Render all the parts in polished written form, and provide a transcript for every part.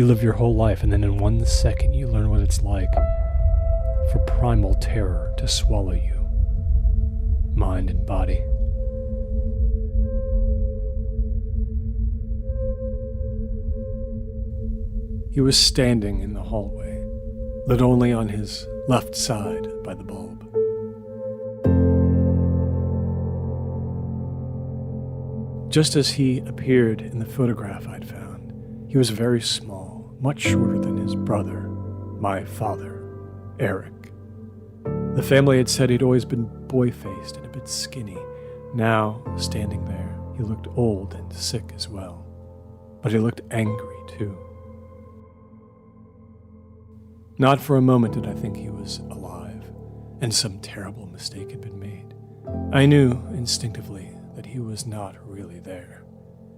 You live your whole life, and then in 1 second you learn what it's like for primal terror to swallow you, mind and body. He was standing in the hallway, lit only on his left side by the bulb. Just as he appeared in the photograph I'd found, he was very small, much shorter than his brother, my father, Eric. The family had said he'd always been boy-faced and a bit skinny. Now, standing there, he looked old and sick as well. But he looked angry, too. Not for a moment did I think he was alive, and some terrible mistake had been made. I knew, instinctively, that he was not really there,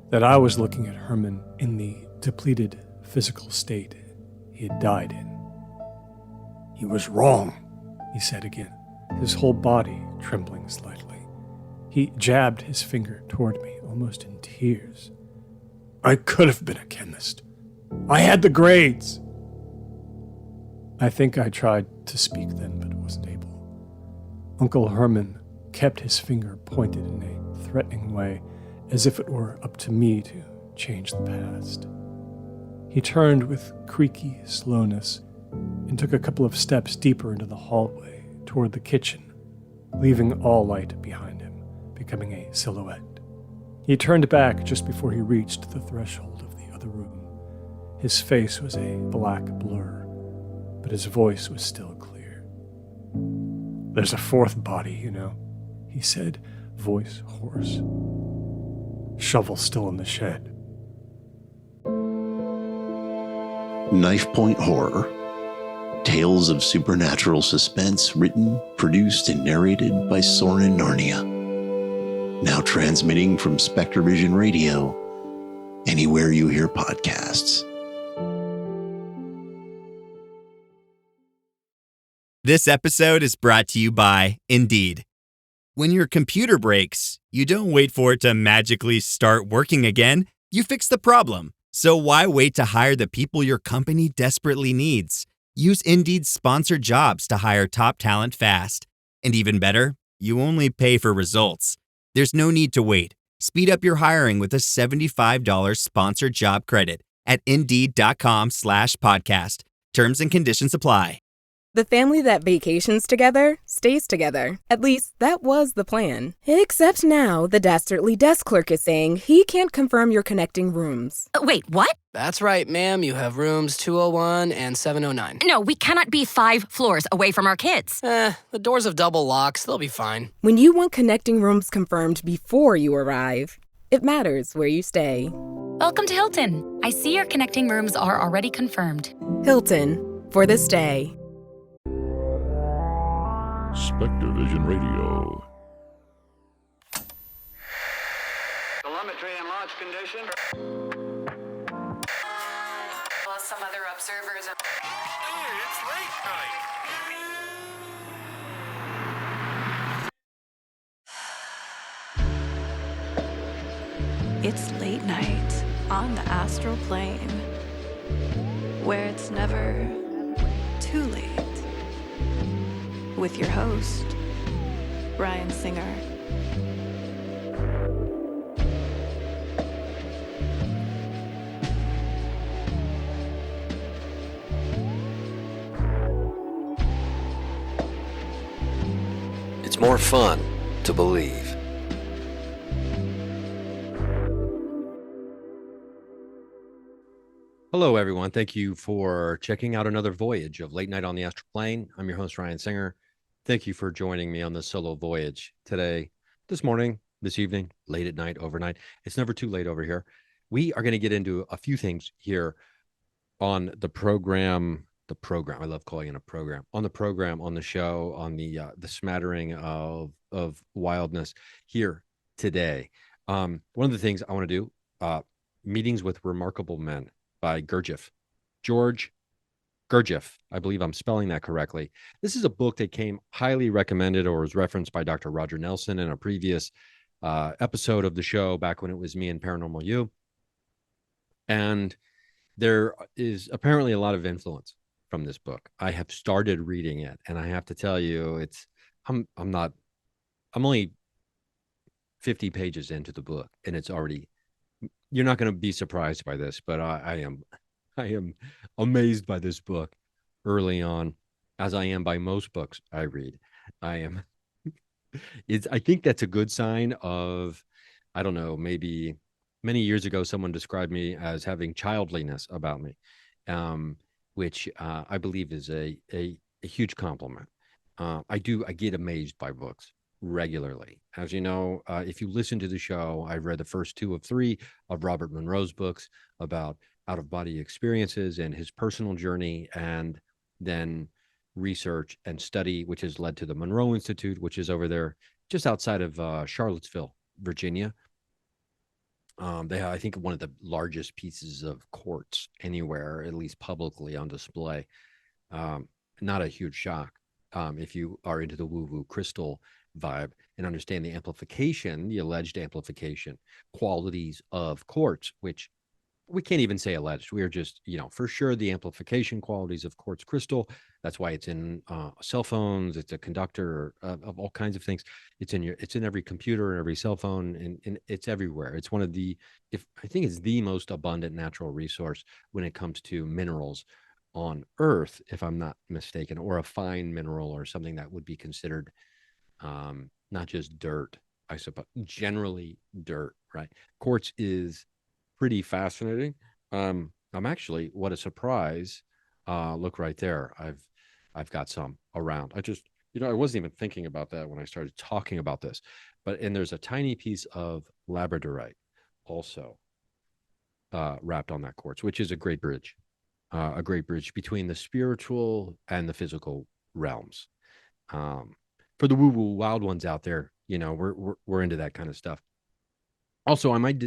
that I was looking at Herman in the depleted physical state he had died in. "He was wrong," he said again, his whole body trembling slightly. He jabbed his finger toward me, almost in tears. "I could have been a chemist. I had the grades." I think I tried to speak then, but wasn't able. Uncle Herman kept his finger pointed in a threatening way, as if it were up to me to change the past. He turned with creaky slowness and took a couple of steps deeper into the hallway toward the kitchen, leaving all light behind him, becoming a silhouette. He turned back just before he reached the threshold of the other room. His face was a black blur, but his voice was still clear. "There's a fourth body, you know," he said, voice hoarse. "Shovel still in the shed." Knife Point Horror. Tales of supernatural suspense written, produced, and narrated by Soren Narnia. Now transmitting from SpectreVision Radio, anywhere you hear podcasts. This episode is brought to you by Indeed. When your computer breaks, you don't wait for it to magically start working again. You fix the problem. So why wait to hire the people your company desperately needs? Use Indeed's sponsored jobs to hire top talent fast. And even better, you only pay for results. There's no need to wait. Speed up your hiring with a $75 sponsored job credit at Indeed.com/podcast. Terms and conditions apply. The family that vacations together stays together. At least, that was the plan. Except now, the dastardly desk clerk is saying he can't confirm your connecting rooms. Wait, what? That's right, ma'am. You have rooms 201 and 709. No, we cannot be 5 floors away from our kids. The doors have double locks. They'll be fine. When you want connecting rooms confirmed before you arrive, it matters where you stay. Welcome to Hilton. I see your connecting rooms are already confirmed. Hilton, for the stay. SpectreVision Radio. Telemetry in launch condition. Well, some other observers are... Hey, it's late night. It's late night on the astral plane, where it's never too late. With your host, Brian Singer. It's more fun to believe. Hello, everyone. Thank you for checking out another voyage of Late Night on the Astral Plane. I'm your host, Ryan Singer. Thank you for joining me on this solo voyage today, this morning, this evening, late at night, overnight. It's never too late over here. We are going to get into a few things here on the program. I love calling it a program. On the program, on the show, on the smattering of wildness here today. One of the things I want to do, Meetings with Remarkable Men by Gurdjieff. George Gurdjieff. I believe I'm spelling that correctly. This is a book that came highly recommended or was referenced by Dr. Roger Nelson in a previous episode of the show back when it was me and Paranormal You. And There is apparently a lot of influence from this book. I have started reading it, and I have to tell you, I'm only 50 pages into the book, and it's already, you're not going to be surprised by this, but I am amazed by this book early on, as I am by most books I read. I am I think that's a good sign of, I don't know, maybe many years ago someone described me as having childliness about me, which I believe is a huge compliment. I get amazed by books regularly. As you know, if you listen to the show, I've read the first 2 of 3 of Robert Monroe's books about out-of-body experiences and his personal journey, and then research and study, which has led to the Monroe Institute, which is over there just outside of Charlottesville, Virginia. They have, I think, one of the largest pieces of quartz anywhere, at least publicly on display. Not a huge shock if you are into the woo-woo crystal vibe and understand the alleged amplification qualities of quartz, which we can't even say alleged. We are just, for sure the amplification qualities of quartz crystal. That's why it's in cell phones. It's a conductor of all kinds of things. It's in every computer and every cell phone, and it's everywhere. It's one of I think it's the most abundant natural resource when it comes to minerals on Earth, if I'm not mistaken, or a fine mineral or something that would be considered not just dirt, I suppose, generally dirt, right? Quartz is pretty fascinating. I'm actually, what a surprise. Look right there. I've got some around. I wasn't even thinking about that when I started talking about this, and there's a tiny piece of labradorite also wrapped on that quartz, which is a great bridge between the spiritual and the physical realms. For the woo-woo wild ones out there, we're into that kind of stuff. Also, I might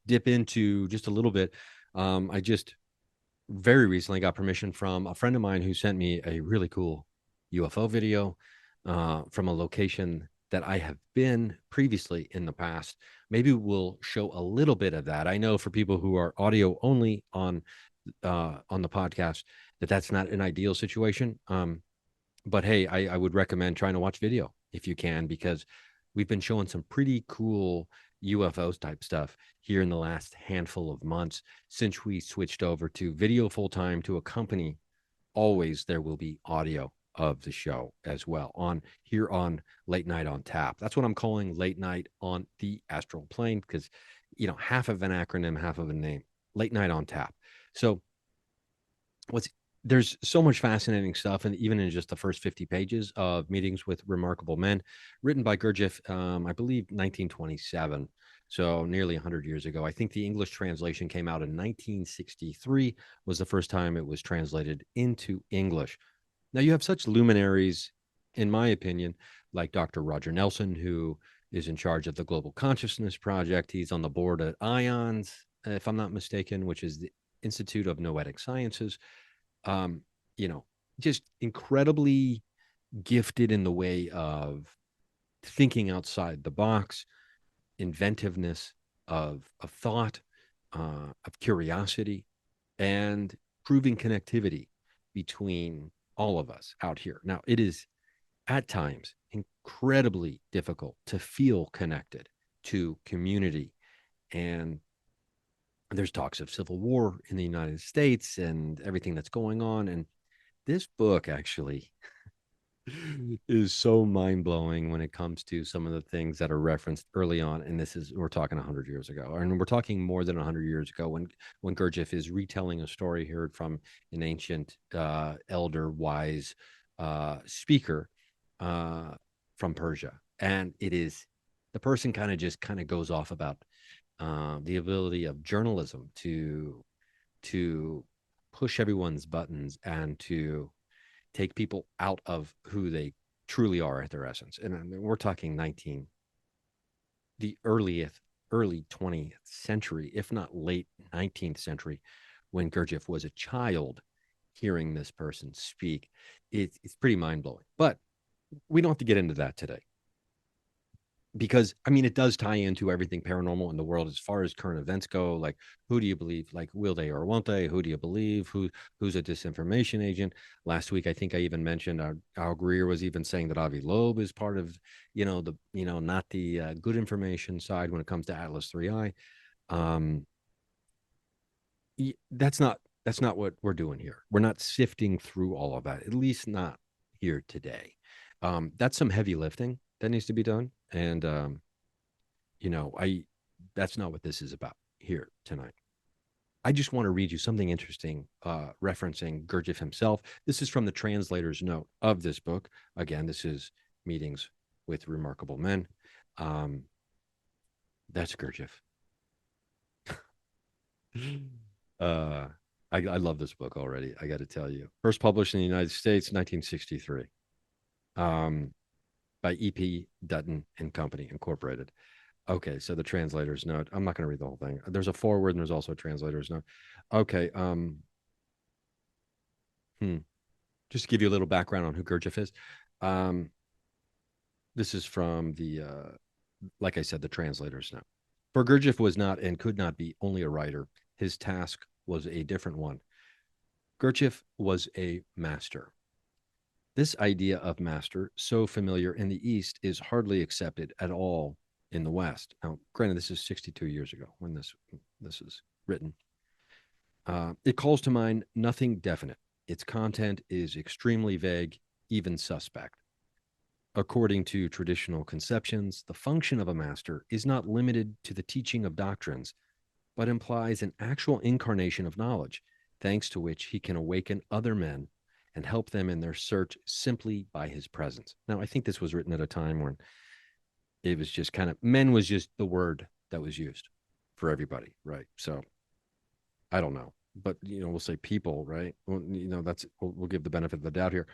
dip into just a little bit. I just very recently got permission from a friend of mine who sent me a really cool UFO video from a location that I have been previously in the past. Maybe we'll show a little bit of that. I know for people who are audio only on the podcast, that's not an ideal situation. But hey, I would recommend trying to watch video if you can, because we've been showing some pretty cool UFOs type stuff here in the last handful of months since we switched over to video full time to accompany. Always there will be audio of the show as well on Late Night on Tap. That's what I'm calling Late Night on the Astral Plane, because half of an acronym, half of a name. Late Night on Tap. So there's so much fascinating stuff, and even in just the first 50 pages of Meetings with Remarkable Men, written by Gurdjieff, I believe 1927, so nearly 100 years ago. I think the English translation came out in 1963, was the first time it was translated into English. Now, you have such luminaries, in my opinion, like Dr. Roger Nelson, who is in charge of the Global Consciousness Project. He's on the board at IONS, if I'm not mistaken, which is the Institute of Noetic Sciences. Just incredibly gifted in the way of thinking outside the box, inventiveness of thought, of curiosity, and proving connectivity between all of us out here. Now, it is at times incredibly difficult to feel connected to community, and there's talks of civil war in the United States and everything that's going on. And this book actually is so mind-blowing when it comes to some of the things that are referenced early on. And we're talking 100 years ago, and we're talking more than 100 years ago when Gurdjieff is retelling a story heard from an ancient elder wise speaker from Persia. And the person kind of goes off about the ability of journalism to push everyone's buttons and to take people out of who they truly are at their essence. And we're talking the early 20th century, if not late 19th century, when Gurdjieff was a child hearing this person speak. It's pretty mind-blowing, but we don't have to get into that today. because I mean, it does tie into everything paranormal in the world as far as current events go. Like, who do you believe? Like, will they or won't they? Who do you believe? Who's a disinformation agent? Last week, I think I even mentioned Al Greer was even saying that Avi Loeb is part of, not the good information side when it comes to Atlas 3I. That's not what we're doing here. We're not sifting through all of that, at least not here today. That's some heavy lifting that needs to be done. And, that's not what this is about here tonight. I just want to read you something interesting, referencing Gurdjieff himself. This is from the translator's note of this book. Again, this is Meetings with Remarkable Men. That's Gurdjieff. I love this book already. I got to tell you. First published in the United States, 1963. By E.P. Dutton and Company, Incorporated. Okay, so the translator's note. I'm not going to read the whole thing. There's a foreword and there's also a translator's note. Okay. Just to give you a little background on who Gurdjieff is. This is from the, like I said, the translator's note. For Gurdjieff was not and could not be only a writer. His task was a different one. Gurdjieff was a master. This idea of master, so familiar in the East, is hardly accepted at all in the West. Now, granted, this is 62 years ago when this is written. It calls to mind nothing definite. Its content is extremely vague, even suspect. According to traditional conceptions, the function of a master is not limited to the teaching of doctrines, but implies an actual incarnation of knowledge, thanks to which he can awaken other men and help them in their search simply by his presence. Now, I think this was written at a time when it was just kind of, men was just the word that was used for everybody, right? So I don't know, but, we'll say people, right? Well, we'll give the benefit of the doubt here.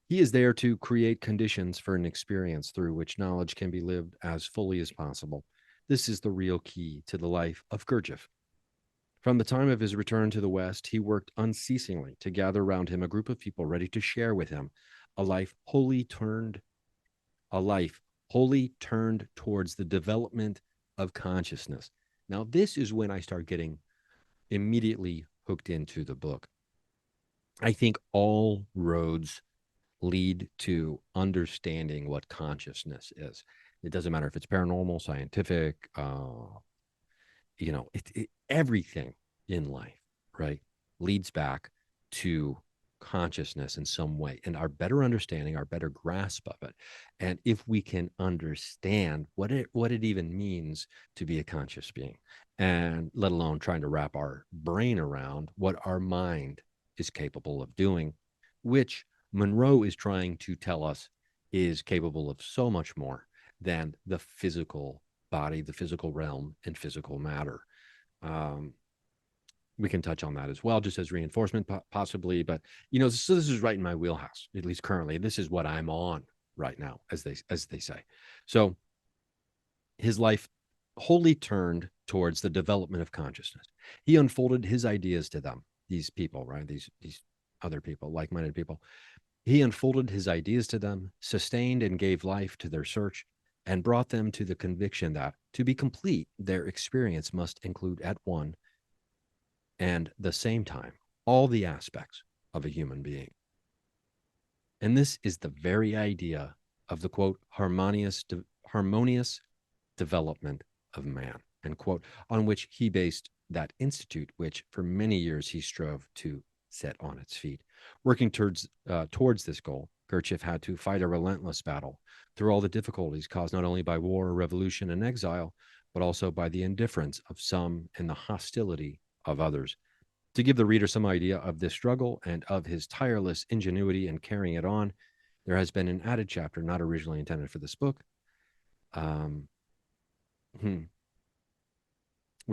He is there to create conditions for an experience through which knowledge can be lived as fully as possible. This is the real key to the life of Gurdjieff. From the time of his return to the West, he worked unceasingly to gather around him a group of people ready to share with him a life wholly turned towards the development of consciousness. Now, this is when I start getting immediately hooked into the book. I think all roads lead to understanding what consciousness is. It doesn't matter if it's paranormal, scientific, everything in life, right, leads back to consciousness in some way, and our better understanding, our better grasp of it. And if we can understand what it even means to be a conscious being, and let alone trying to wrap our brain around what our mind is capable of doing, which Monroe is trying to tell us is capable of so much more than the physical body, the physical realm, and physical matter. We can touch on that as well, just as reinforcement possibly. But, so this is right in my wheelhouse, at least currently. This is what I'm on right now, as they say. So his life wholly turned towards the development of consciousness. He unfolded his ideas to them, these people, right? These other people, like-minded people. He unfolded his ideas to them, sustained and gave life to their search, and brought them to the conviction that, to be complete, their experience must include at one and the same time all the aspects of a human being. And this is the very idea of the, quote, harmonious development of man, end quote, on which he based that institute, which for many years he strove to set on its feet. Working towards this goal, Gurdjieff had to fight a relentless battle through all the difficulties caused not only by war, revolution, and exile, but also by the indifference of some and the hostility of others. To give the reader some idea of this struggle and of his tireless ingenuity in carrying it on, there has been an added chapter not originally intended for this book. We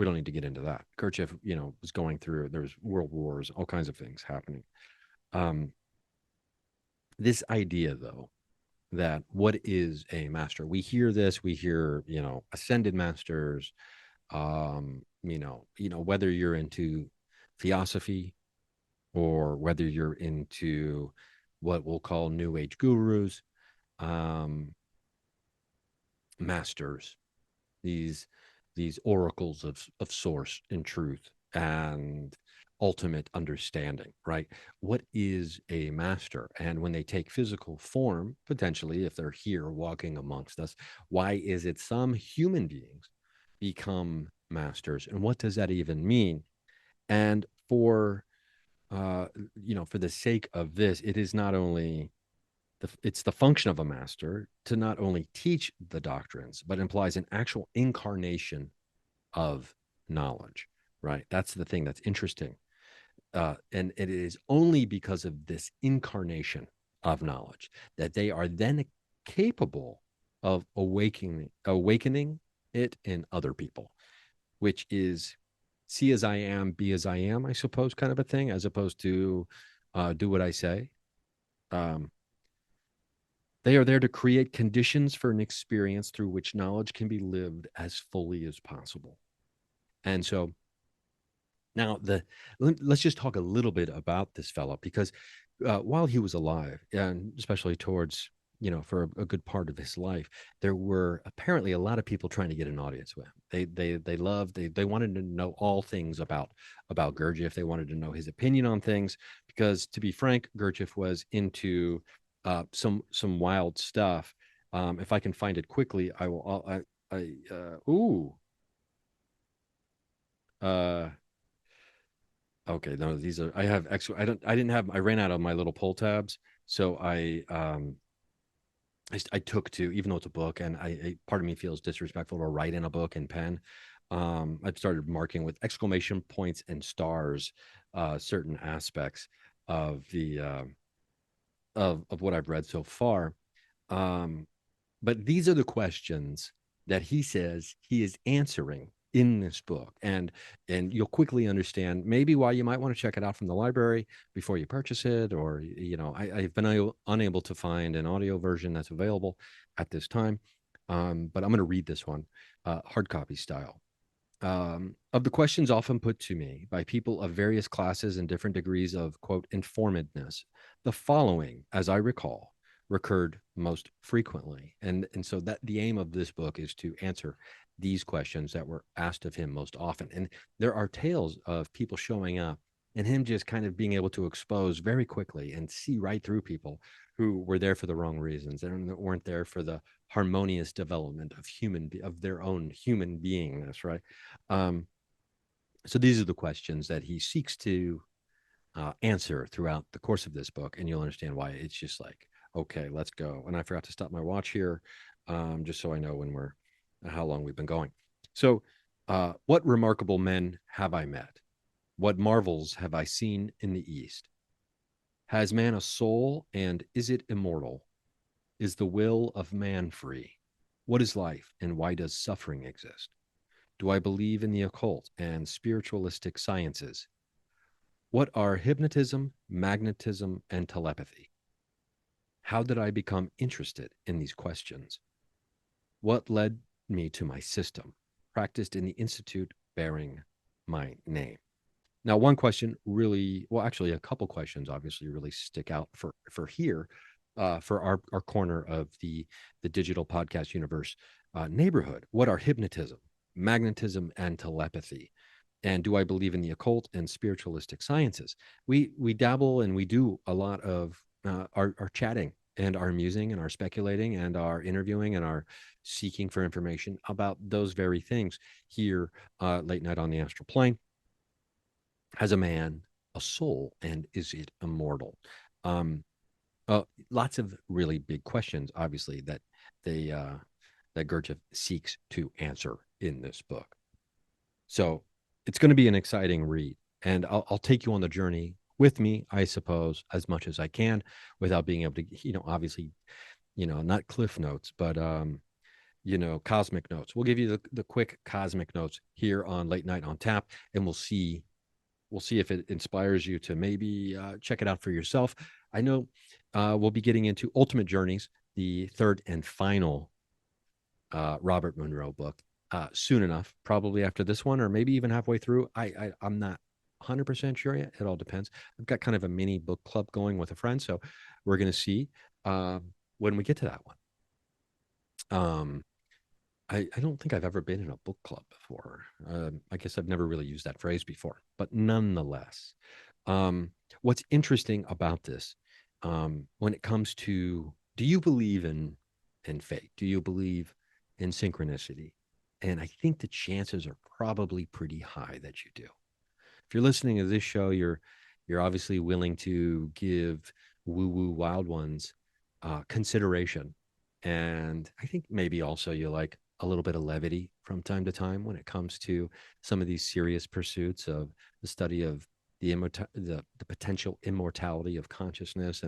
don't need to get into that. Gurdjieff, was going through, there's world wars, all kinds of things happening. This idea, though, that what is a master? We hear this, we hear, ascended masters, whether you're into theosophy or whether you're into what we'll call new age gurus, masters, these oracles of source and truth and ultimate understanding, right? What is a master? And when they take physical form, potentially, if they're here walking amongst us, why is it some human beings become masters? And what does that even mean? And for for the sake of this, it is not only it's the function of a master to not only teach the doctrines, but implies an actual incarnation of knowledge, right? That's the thing that's interesting. And it is only because of this incarnation of knowledge that they are then capable of awakening it in other people, which is see as I am, be as I am, I suppose, kind of a thing, as opposed to do what I say. They are there to create conditions for an experience through which knowledge can be lived as fully as possible. And so now let's just talk a little bit about this fellow, because while he was alive, and especially towards, for a good part of his life, there were apparently a lot of people trying to get an audience with him. They wanted to know all things about Gurdjieff. They wanted to know his opinion on things, because, to be frank, Gurdjieff was into some wild stuff. If I can find it quickly, I will. Okay, no, these are. I have extra. I didn't have. I ran out of my little pull tabs, so I took to, even though it's a book, and part of me feels disrespectful to write in a book in pen. I've started marking with exclamation points and stars certain aspects of the of what I've read so far. But these are the questions that he says he is answering in this book, and you'll quickly understand maybe why you might want to check it out from the library before you purchase it. Or, I've been unable to find an audio version that's available at this time, but I'm going to read this one hard copy style. Of the questions often put to me by people of various classes and different degrees of, quote, informedness, the following, as I recall, recurred most frequently. And so that the aim of this book is to answer these questions that were asked of him most often. And there are tales of people showing up and him just kind of being able to expose very quickly and see right through people who were there for the wrong reasons and weren't there for the harmonious development of their own human beingness, right? So these are the questions that he seeks to answer throughout the course of this book, and you'll understand why it's just like, okay, let's go. And I forgot to stop my watch here, just so I know how long we've been going. So, what remarkable men have I met? What marvels have I seen in the East? Has man a soul, and is it immortal? Is the will of man free? What is life, and why does suffering exist? Do I believe in the occult and spiritualistic sciences? What are hypnotism, magnetism, and telepathy? How did I become interested in these questions? What led me to my system, practiced in the institute bearing my name? Now, one question really, well, actually a couple questions obviously really stick out for here, for our corner of the digital podcast universe neighborhood. What are hypnotism, magnetism, and telepathy? And do I believe in the occult and spiritualistic sciences? We dabble and we do a lot of our chatting and our musing and our speculating and our interviewing and our seeking for information about those very things here late night on the astral plane. Has a man a soul, and is it immortal? Lots of really big questions, obviously, that that Gurdjieff seeks to answer in this book. So it's going to be an exciting read, and I'll take you on the journey with me, I suppose, as much as I can, without being able to, obviously, not cliff notes, but cosmic notes. We'll give you the quick cosmic notes here on Late Night on Tap, and we'll see if it inspires you to maybe check it out for yourself. I know we'll be getting into Ultimate Journeys, the third and final Robert Monroe book, soon enough, probably after this one, or maybe even halfway through. I'm not 100% sure yet. It all depends. I've got kind of a mini book club going with a friend, so we're going to see when we get to that one. I don't think I've ever been in a book club before. I guess I've never really used that phrase before, but nonetheless, what's interesting about this, when it comes to, do you believe in fate? Do you believe in synchronicity? And I think the chances are probably pretty high that you do. If you're listening to this show, you're obviously willing to give woo woo wild ones consideration, and I think maybe also you like a little bit of levity from time to time when it comes to some of these serious pursuits of the study of the potential immortality of consciousness,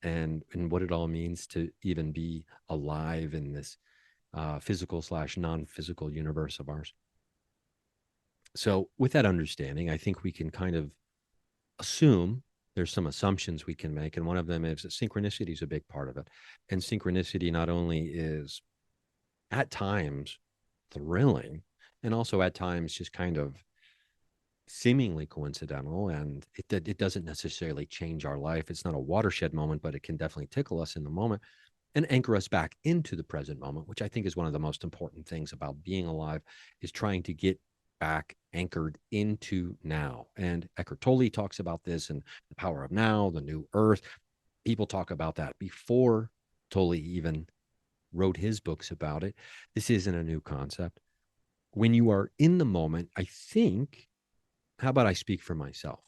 and what it all means to even be alive in this physical / non-physical universe of ours. So with that understanding, I think we can kind of assume there's some assumptions we can make. And one of them is that synchronicity is a big part of it. And synchronicity not only is at times thrilling, and also at times just kind of seemingly coincidental, and it doesn't necessarily change our life. It's not a watershed moment, but it can definitely tickle us in the moment and anchor us back into the present moment, which I think is one of the most important things about being alive, is trying to get back anchored into now. And Eckhart Tolle talks about this and the power of now, the new earth. People talk about that before Tolle even wrote his books about it. This isn't a new concept. When you are in the moment, I think, how about I speak for myself?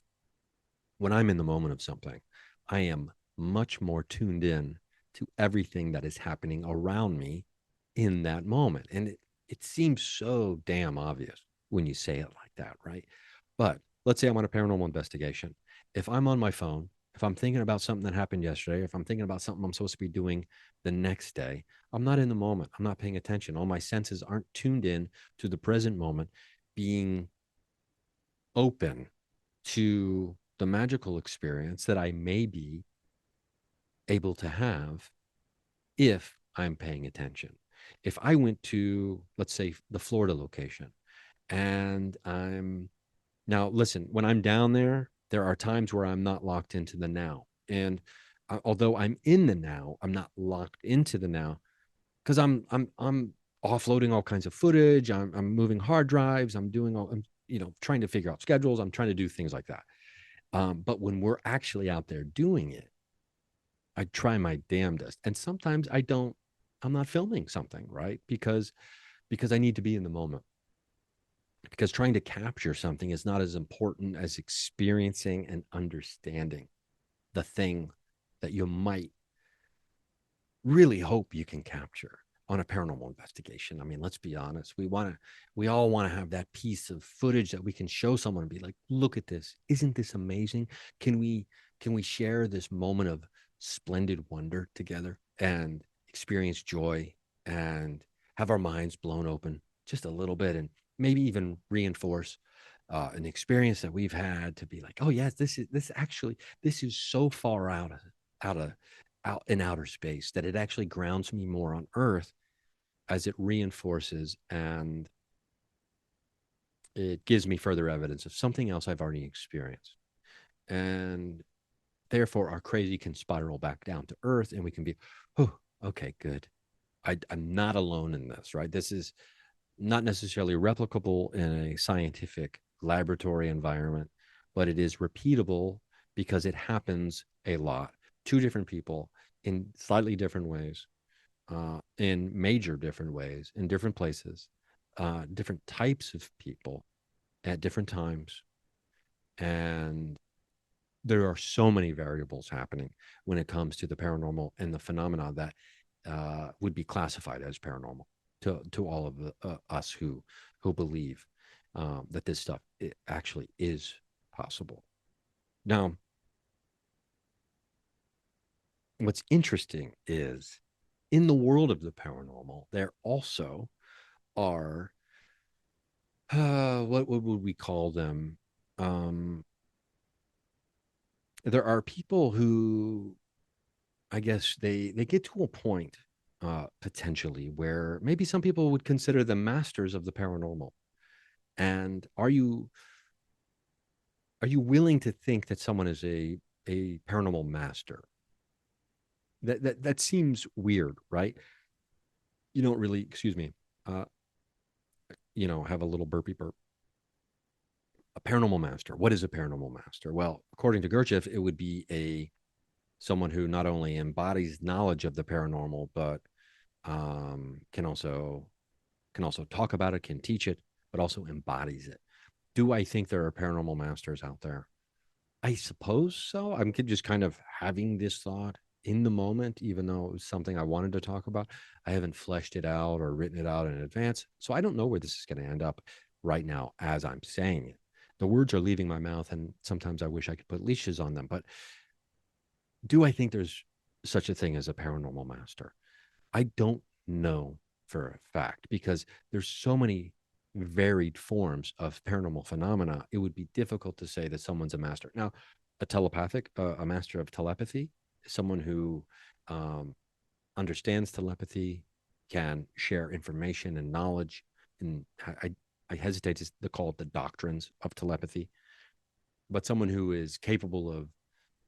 When I'm in the moment of something, I am much more tuned in to everything that is happening around me in that moment. And it seems so damn obvious when you say it like that, right? But let's say I'm on a paranormal investigation. If I'm on my phone, if I'm thinking about something that happened yesterday, if I'm thinking about something I'm supposed to be doing the next day, I'm not in the moment. I'm not paying attention. All my senses aren't tuned in to the present moment, being open to the magical experience that I may be able to have if I'm paying attention. If I went to, let's say, the Florida location, and I'm now, listen, when I'm down there, there are times where I'm not locked into the now. And although I'm in the now, I'm not locked into the now, because I'm offloading all kinds of footage. I'm moving hard drives. I'm trying to figure out schedules. I'm trying to do things like that. But when we're actually out there doing it, I try my damnedest. And sometimes I'm not filming something, right? Because I need to be in the moment. Because trying to capture something is not as important as experiencing and understanding the thing that you might really hope you can capture on a paranormal investigation. I mean, let's be honest. We all want to have that piece of footage that we can show someone and be like, look at this. Isn't this amazing? Can we share this moment of splendid wonder together and experience joy and have our minds blown open just a little bit, and maybe even reinforce an experience that we've had, to be like, oh yes, this is so far out in outer space that it actually grounds me more on Earth, as it reinforces and it gives me further evidence of something else I've already experienced. And therefore our crazy can spiral back down to Earth, and we can be, oh, okay, good. I'm not alone in this, right? This is not necessarily replicable in a scientific laboratory environment, but it is repeatable because it happens a lot. Two different people in slightly different ways, in major different ways, in different places, different types of people at different times. And there are so many variables happening when it comes to the paranormal and the phenomena that would be classified as paranormal to all of us who believe that this stuff actually is possible. Now, what's interesting is, in the world of the paranormal, there also are what would we call them? There are people who, I guess, they get to a point potentially where maybe some people would consider them masters of the paranormal. And are you willing to think that someone is a paranormal master? That seems weird, right? You don't really, excuse me, have a little burpy burp. A paranormal master. What is a paranormal master? Well, according to Gurdjieff, it would be someone who not only embodies knowledge of the paranormal, but can also talk about it, can teach it, but also embodies it. Do I think there are paranormal masters out there? I suppose so. I'm just kind of having this thought in the moment, even though it was something I wanted to talk about. I haven't fleshed it out or written it out in advance. So I don't know where this is going to end up right now as I'm saying it. The words are leaving my mouth, and sometimes I wish I could put leashes on them. But do I think there's such a thing as a paranormal master? I don't know for a fact, because there's so many varied forms of paranormal phenomena. It would be difficult to say that someone's a master. Now, a master of telepathy, someone who understands telepathy, can share information and knowledge. And I hesitate to call it the doctrines of telepathy, but someone who is capable of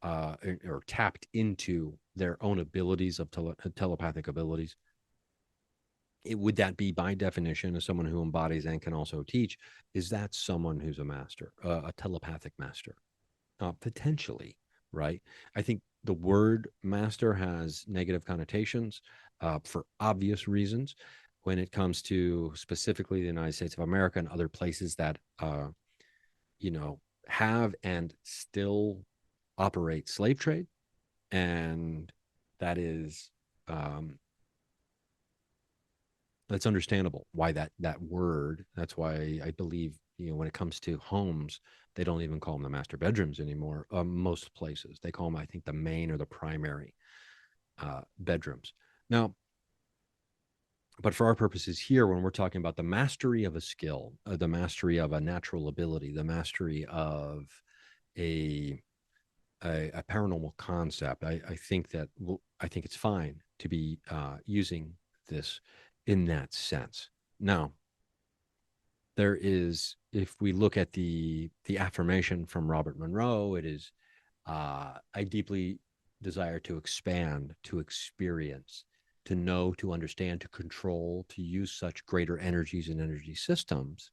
or tapped into their own abilities of telepathic abilities. Would that be, by definition, as someone who embodies and can also teach? Is that someone who's a master, a telepathic master? Potentially, right? I think the word master has negative connotations for obvious reasons when it comes to specifically the United States of America and other places that, have and still operate slave trade. And that is, that's understandable why that word. That's why I believe, when it comes to homes, they don't even call them the master bedrooms anymore. Most places they call them, I think, the main or the primary bedrooms. Now, but for our purposes here, when we're talking about the mastery of a skill, the mastery of a natural ability, the mastery of a paranormal concept, I think it's fine to be using this in that sense. Now, there is, if we look at the affirmation from Robert Monroe, it is, I deeply desire to expand, to experience, to know, to understand, to control, to use such greater energies and energy systems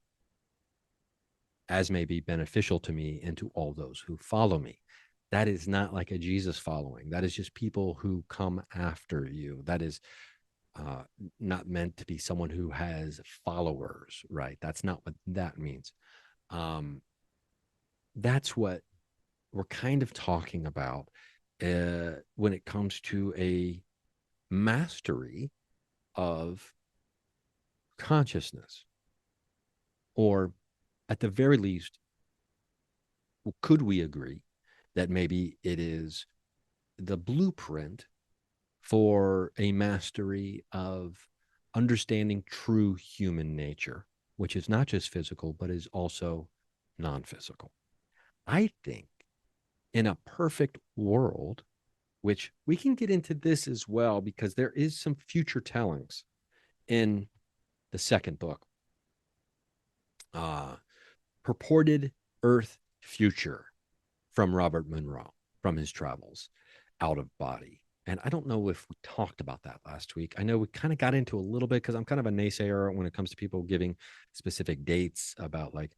as may be beneficial to me and to all those who follow me. That is not like a Jesus following. That is just people who come after you. That is not meant to be someone who has followers, right? That's not what that means. That's what we're kind of talking about when it comes to a mastery of consciousness. Or at the very least, could we agree that maybe it is the blueprint for a mastery of understanding true human nature, which is not just physical, but is also non-physical? I think in a perfect world, which we can get into this as well, because there is some future tellings in the second book, Purported Earth Future, from Robert Monroe, from his travels out of body. And I don't know if we talked about that last week. I know we kind of got into a little bit, because I'm kind of a naysayer when it comes to people giving specific dates about, like,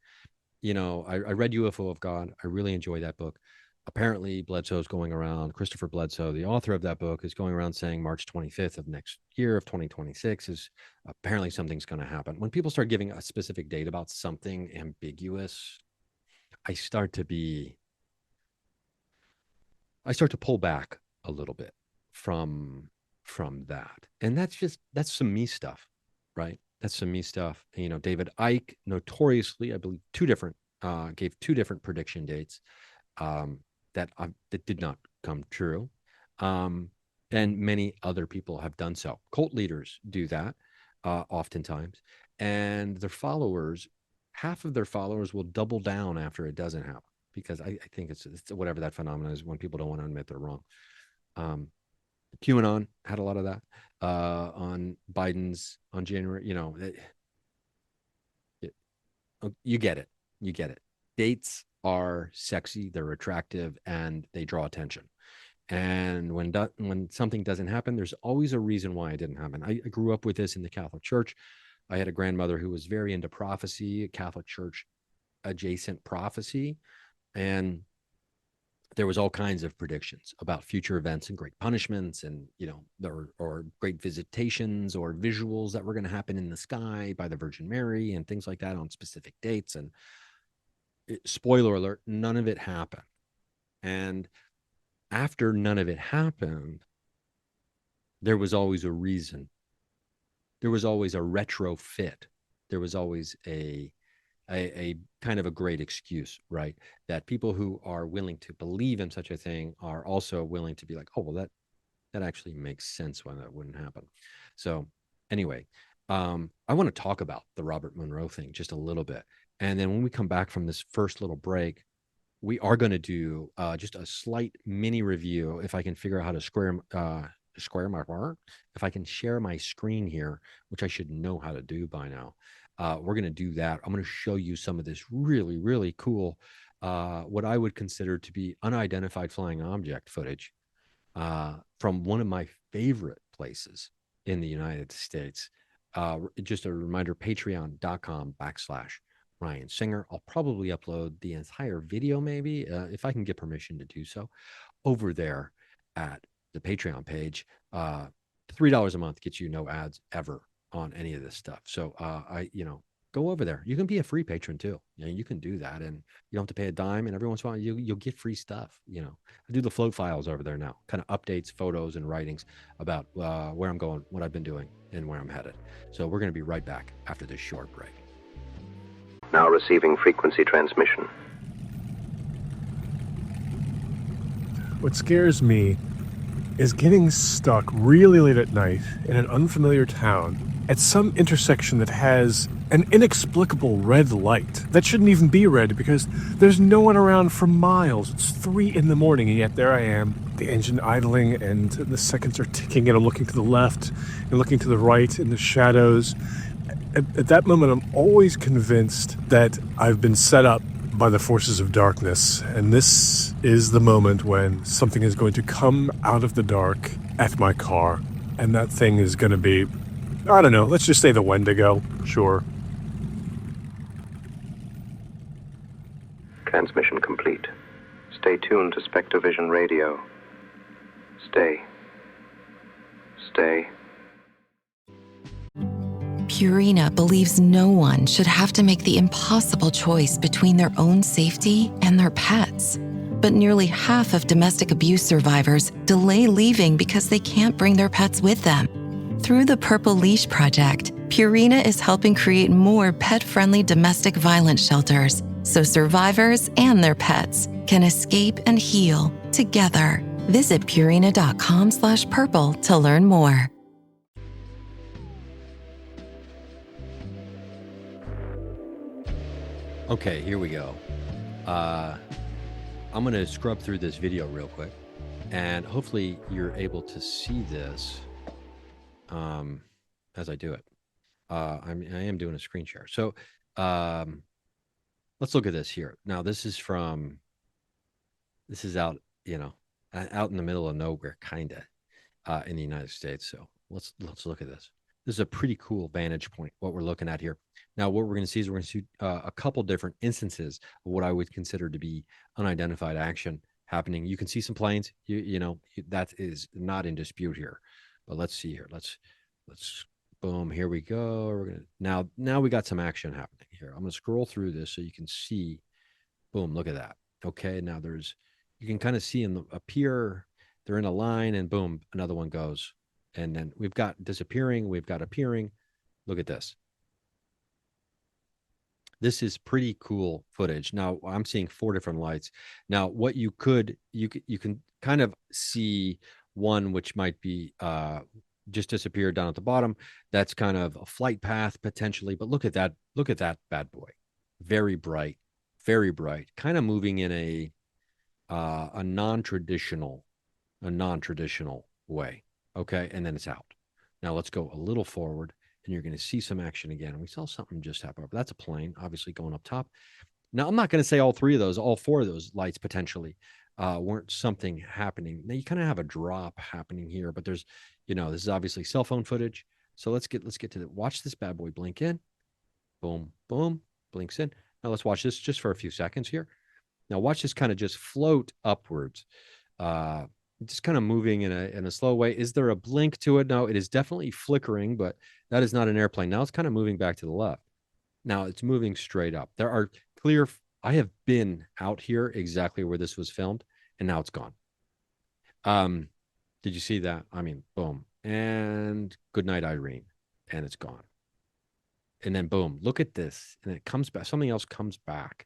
I read UFO of God. I really enjoy that book. Apparently, Bledsoe's going around, Christopher Bledsoe, the author of that book, is going around saying March 25th of next year, of 2026, is apparently something's going to happen. When people start giving a specific date about something ambiguous, I start to pull back a little bit from that. And that's some me stuff, right? That's some me stuff. David Icke notoriously, I believe, gave two different prediction dates that did not come true. And many other people have done so. Cult leaders do that oftentimes. And their followers, half of their followers will double down after it doesn't happen, because I think it's whatever that phenomenon is, when people don't want to admit they're wrong. QAnon had a lot of that on Biden's, on January, you get it. Dates are sexy, they're attractive, and they draw attention. And when something doesn't happen, there's always a reason why it didn't happen. I grew up with this in the Catholic Church. I had a grandmother who was very into prophecy, a Catholic Church adjacent prophecy. And there was all kinds of predictions about future events and great punishments and, or great visitations or visuals that were going to happen in the sky by the Virgin Mary and things like that on specific dates. And spoiler alert, none of it happened. And after none of it happened, there was always a reason. There was always a retrofit. There was always a kind of a great excuse, right? That people who are willing to believe in such a thing are also willing to be like, oh, well, that actually makes sense why that wouldn't happen. So anyway, I want to talk about the Robert Monroe thing just a little bit. And then when we come back from this first little break, we are going to do just a slight mini review. If I can figure out how to square my work, if I can share my screen here, which I should know how to do by now. We're going to do that. I'm going to show you some of this really, really cool, what I would consider to be unidentified flying object footage from one of my favorite places in the United States. Just a reminder, patreon.com/Ryan Singer. I'll probably upload the entire video, maybe, if I can get permission to do so, over there at the Patreon page. $3 a month gets you no ads ever on any of this stuff. So go over there. You can be a free patron too. You can do that, and you don't have to pay a dime, and every once in a while you'll get free stuff. I do the float files over there now, kind of updates, photos, and writings about where I'm going, what I've been doing, and where I'm headed. So we're going to be right back after this short break. Now receiving frequency transmission. What scares me is getting stuck really late at night in an unfamiliar town at some intersection that has an inexplicable red light that shouldn't even be red because there's no one around for miles. It's 3 a.m, and yet there I am, the engine idling, and the seconds are ticking, and I'm looking to the left and looking to the right in the shadows. At that moment, I'm always convinced that I've been set up by the forces of darkness, and this is the moment when something is going to come out of the dark at my car, and that thing is going to be, I don't know, let's just say the Wendigo. Sure. Transmission complete. Stay tuned to SpectreVision Radio. Stay. Purina believes no one should have to make the impossible choice between their own safety and their pets. But nearly half of domestic abuse survivors delay leaving because they can't bring their pets with them. Through the Purple Leash Project, Purina is helping create more pet-friendly domestic violence shelters so survivors and their pets can escape and heal together. Visit Purina.com/purple to learn more. Okay, here we go. I'm going to scrub through this video real quick, and hopefully you're able to see this as I do it. I am doing a screen share. So let's look at this here. Now, this is out, out in the middle of nowhere, kind of, in the United States. So let's look at this. This is a pretty cool vantage point, what we're looking at here. Now, what we're going to see is we're going to see a couple different instances of what I would consider to be unidentified action happening. You can see some planes, that is not in dispute here. But let's see here. Let's boom, here we go. We're going to now we got some action happening here. I'm going to scroll through this so you can see, boom, look at that. Okay, now you can kind of see appear, they're in a line, and boom, another one goes. And then we've got disappearing, we've got appearing. Look at this. This is pretty cool footage. Now, I'm seeing 4 different lights. Now, what you can kind of see one which might be just disappeared down at the bottom. That's kind of a flight path potentially, but look at that bad boy. Very bright, kind of moving in a non-traditional way. Okay, and then it's out. Now let's go a little forward, and you're going to see some action again. And we saw something just happen. But that's a plane, obviously, going up top. Now, I'm not going to say all 4 of those lights potentially weren't something happening. Now, you kind of have a drop happening here, but there's, this is obviously cell phone footage. So let's get to the, watch this bad boy blink in. Boom, boom, blinks in. Now let's watch this just for a few seconds here. Now watch this kind of just float upwards. Just kind of moving in a slow way. Is there a blink to it? No, it is definitely flickering, but that is not an airplane. Now it's kind of moving back to the left. Now it's moving straight up. There are clear, I have been out here exactly where this was filmed, and now it's gone. Did you see that? I mean, boom. And good night, Irene. And it's gone. And then boom, look at this. And it comes back. Something else comes back.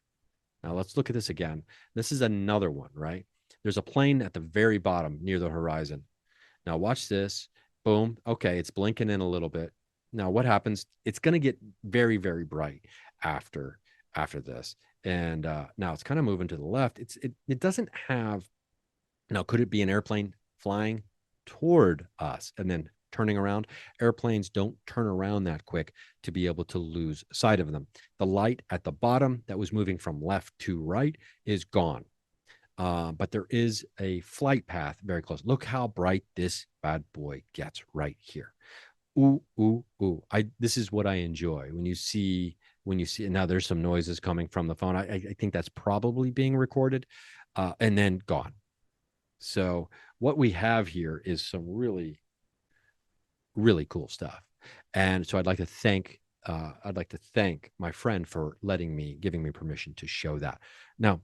Now let's look at this again. This is another one, right? There's a plane at the very bottom near the horizon. Now watch this. Boom. Okay, it's blinking in a little bit. Now what happens? It's going to get very, very bright after this. And now it's kind of moving to the left. It doesn't have. Now, could it be an airplane flying toward us and then turning around? Airplanes don't turn around that quick to be able to lose sight of them. The light at the bottom that was moving from left to right is gone. But there is a flight path very close. Look how bright this bad boy gets right here. Ooh, ooh, ooh. This is what I enjoy when you see, now there's some noises coming from the phone. I think that's probably being recorded, and then gone. So what we have here is some really, really cool stuff. And so I'd like to thank my friend for giving me permission to show that. Now,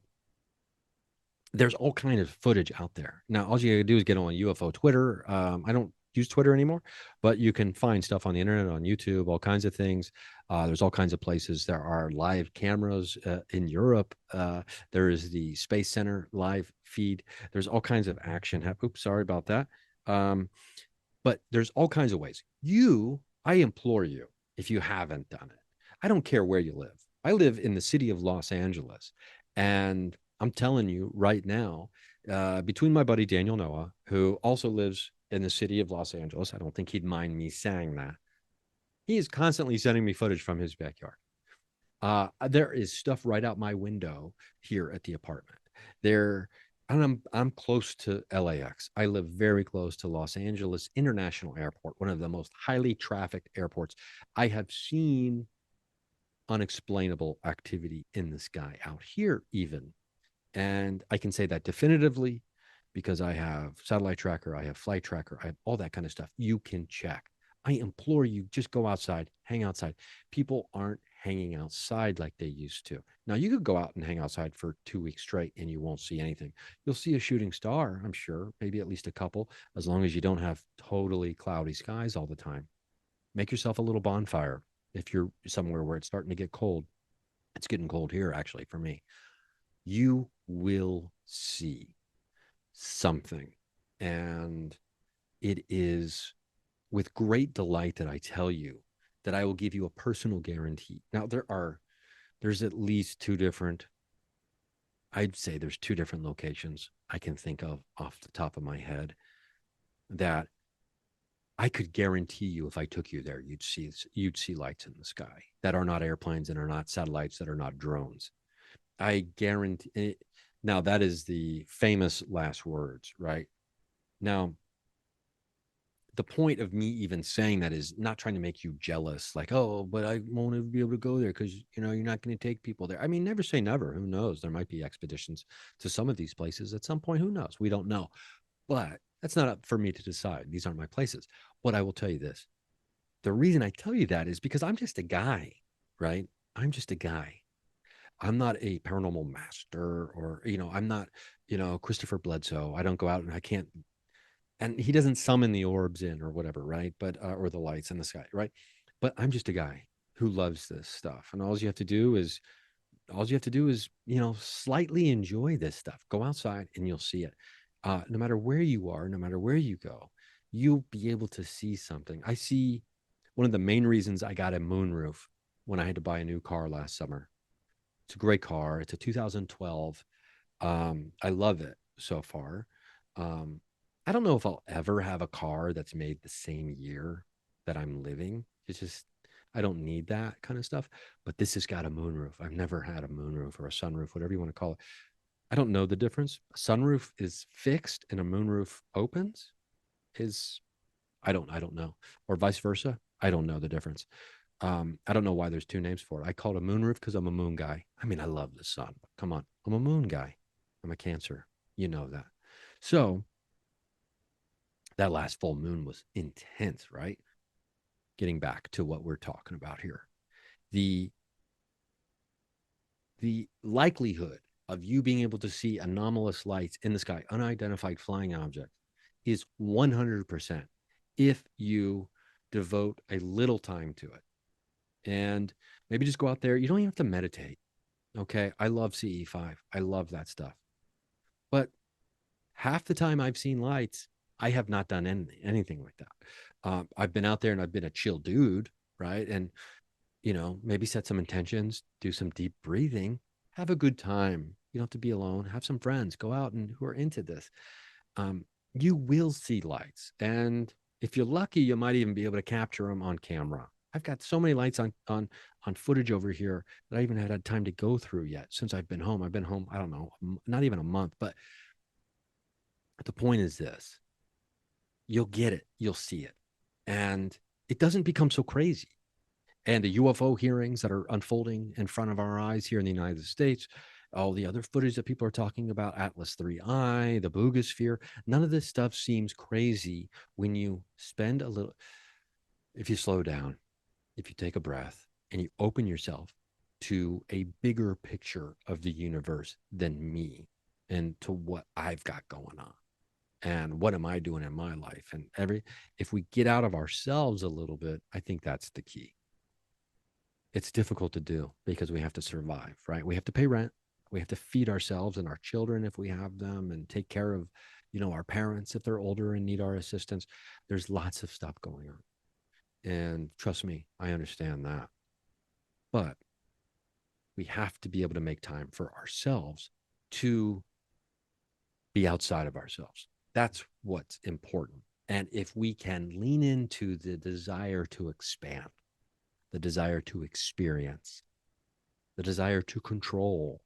there's all kinds of footage out there. Now, all you gotta do is get on UFO Twitter. I don't use Twitter anymore, but you can find stuff on the internet, on YouTube, all kinds of things. There's all kinds of places. There are live cameras in Europe. There is the Space Center live feed. There's all kinds of action. Oops, sorry about that. But there's all kinds of ways. I implore you, if you haven't done it, I don't care where you live. I live in the city of Los Angeles, and I'm telling you right now, between my buddy Daniel Noah, who also lives in the city of Los Angeles, I don't think he'd mind me saying that, he is constantly sending me footage from his backyard. There is stuff right out my window here at the apartment. I'm close to LAX. I live very close to Los Angeles International Airport, one of the most highly trafficked airports. I have seen unexplainable activity in the sky out here even. And I can say that definitively because I have satellite tracker, I have flight tracker, I have all that kind of stuff. You can check. I implore you, just go outside, hang outside. People aren't hanging outside like they used to. Now, you could go out and hang outside for 2 weeks straight and you won't see anything. You'll see a shooting star, I'm sure, maybe at least a couple, as long as you don't have totally cloudy skies all the time. Make yourself a little bonfire if you're somewhere where it's starting to get cold. It's getting cold here, actually, for me. You will see something. And it is with great delight that I tell you that I will give you a personal guarantee. Now, there's at least I'd say there's two different locations I can think of off the top of my head that I could guarantee you if I took you there, you'd see lights in the sky that are not airplanes and are not satellites, that are not drones. I guarantee it. Now, that is the famous last words, right? Now, the point of me even saying that is not trying to make you jealous, like, oh, but I won't be able to go there because, you're not going to take people there. I mean, never say never. Who knows? There might be expeditions to some of these places at some point. Who knows? We don't know. But that's not up for me to decide. These aren't my places. But I will tell you this. The reason I tell you that is because I'm just a guy, right? I'm just a guy. I'm not a paranormal master or, I'm not, Christopher Bledsoe. I don't go out and I can't. And he doesn't summon the orbs in or whatever, right? But or the lights in the sky, right? But I'm just a guy who loves this stuff, and all you have to do is, slightly enjoy this stuff. Go outside and you'll see it. No matter where you are, no matter where you go, you'll be able to see something. I see one of the main reasons I got a moonroof when I had to buy a new car last summer. It's a great car. It's a 2012. I love it so far. I don't know if I'll ever have a car that's made the same year that I'm living. It's just, I don't need that kind of stuff. But this has got a moonroof. I've never had a moonroof or a sunroof, whatever you want to call it. I don't know the difference. A sunroof is fixed and a moonroof opens. I don't know. Or vice versa. I don't know the difference. I don't know why there's two names for it. I call it a moonroof because I'm a moon guy. I mean, I love the sun. Come on, I'm a moon guy. I'm a Cancer. You know that. So that last full moon was intense, right? Getting back to what we're talking about here. The likelihood of you being able to see anomalous lights in the sky, unidentified flying objects, is 100% if you devote a little time to it. And maybe just go out there. You don't even have to meditate. Okay. I love CE5. I love that stuff. But half the time I've seen lights, I have not done anything like that. I've been out there and I've been a chill dude, right? And, you know, maybe set some intentions, do some deep breathing, have a good time. You don't have to be alone. Have some friends. Go out and who are into this. You will see lights. And if you're lucky, you might even be able to capture them on camera. I've got so many lights on footage over here that I even had time to go through yet since I've been home. I've been home, I don't know, not even a month. But the point is this: you'll get it, you'll see it, and it doesn't become so crazy. And the UFO hearings that are unfolding in front of our eyes here in the United States, all the other footage that people are talking about, Atlas 3I, the Boogosphere, none of this stuff seems crazy when you spend a little, if you slow down, if you take a breath and you open yourself to a bigger picture of the universe than me and to what I've got going on and what am I doing in my life. And if we get out of ourselves a little bit, I think that's the key. It's difficult to do because we have to survive, right? We have to pay rent. We have to feed ourselves and our children if we have them, and take care of, you know, our parents if they're older and need our assistance. There's lots of stuff going on. And trust me, I understand that. But we have to be able to make time for ourselves to be outside of ourselves. That's what's important. And if we can lean into the desire to expand, the desire to experience, the desire to control,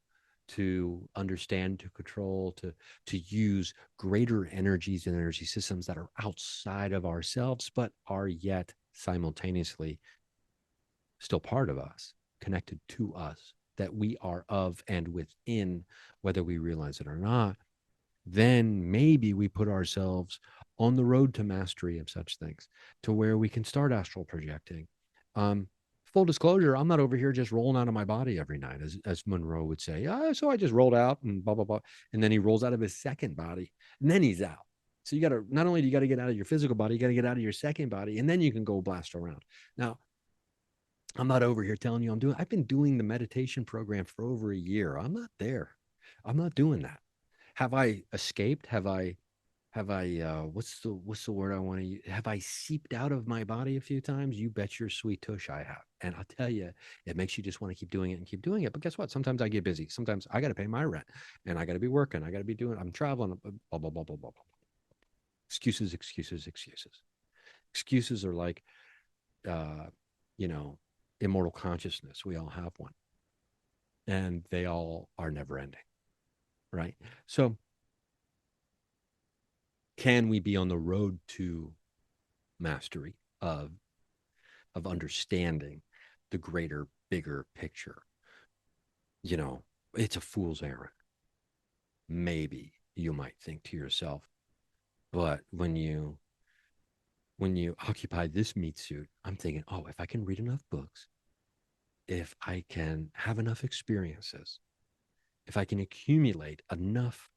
to understand, to control, to use greater energies and energy systems that are outside of ourselves, but are yet simultaneously still part of us, connected to us, that we are of and within, whether we realize it or not, then maybe we put ourselves on the road to mastery of such things, to where we can start astral projecting. Full disclosure, I'm not over here just rolling out of my body every night, as Monroe would say. So I just rolled out and blah, blah, blah. And then he rolls out of his second body and then he's out. So you got to, not only do you got to get out of your physical body, you got to get out of your second body, and then you can go blast around. Now, I'm not over here telling you I've been doing the meditation program for over a year. I'm not there. I'm not doing that. Have I escaped? Have I, what's the word I want to use? Have I seeped out of my body a few times? You bet your sweet tush I have. And I'll tell you, it makes you just want to keep doing it and keep doing it. But guess what? Sometimes I get busy. Sometimes I got to pay my rent and I got to be working. I got to be doing, I'm traveling, blah, blah, blah, blah, blah, blah. Excuses, excuses, excuses. Excuses are like, you know, immortal consciousness. We all have one. And they all are never ending. Right? So can we be on the road to mastery of understanding the greater, bigger picture? You know, it's a fool's errand. Maybe you might think to yourself, but when you occupy this meat suit, I'm thinking, oh, if I can read enough books, if I can have enough experiences, if I can accumulate enough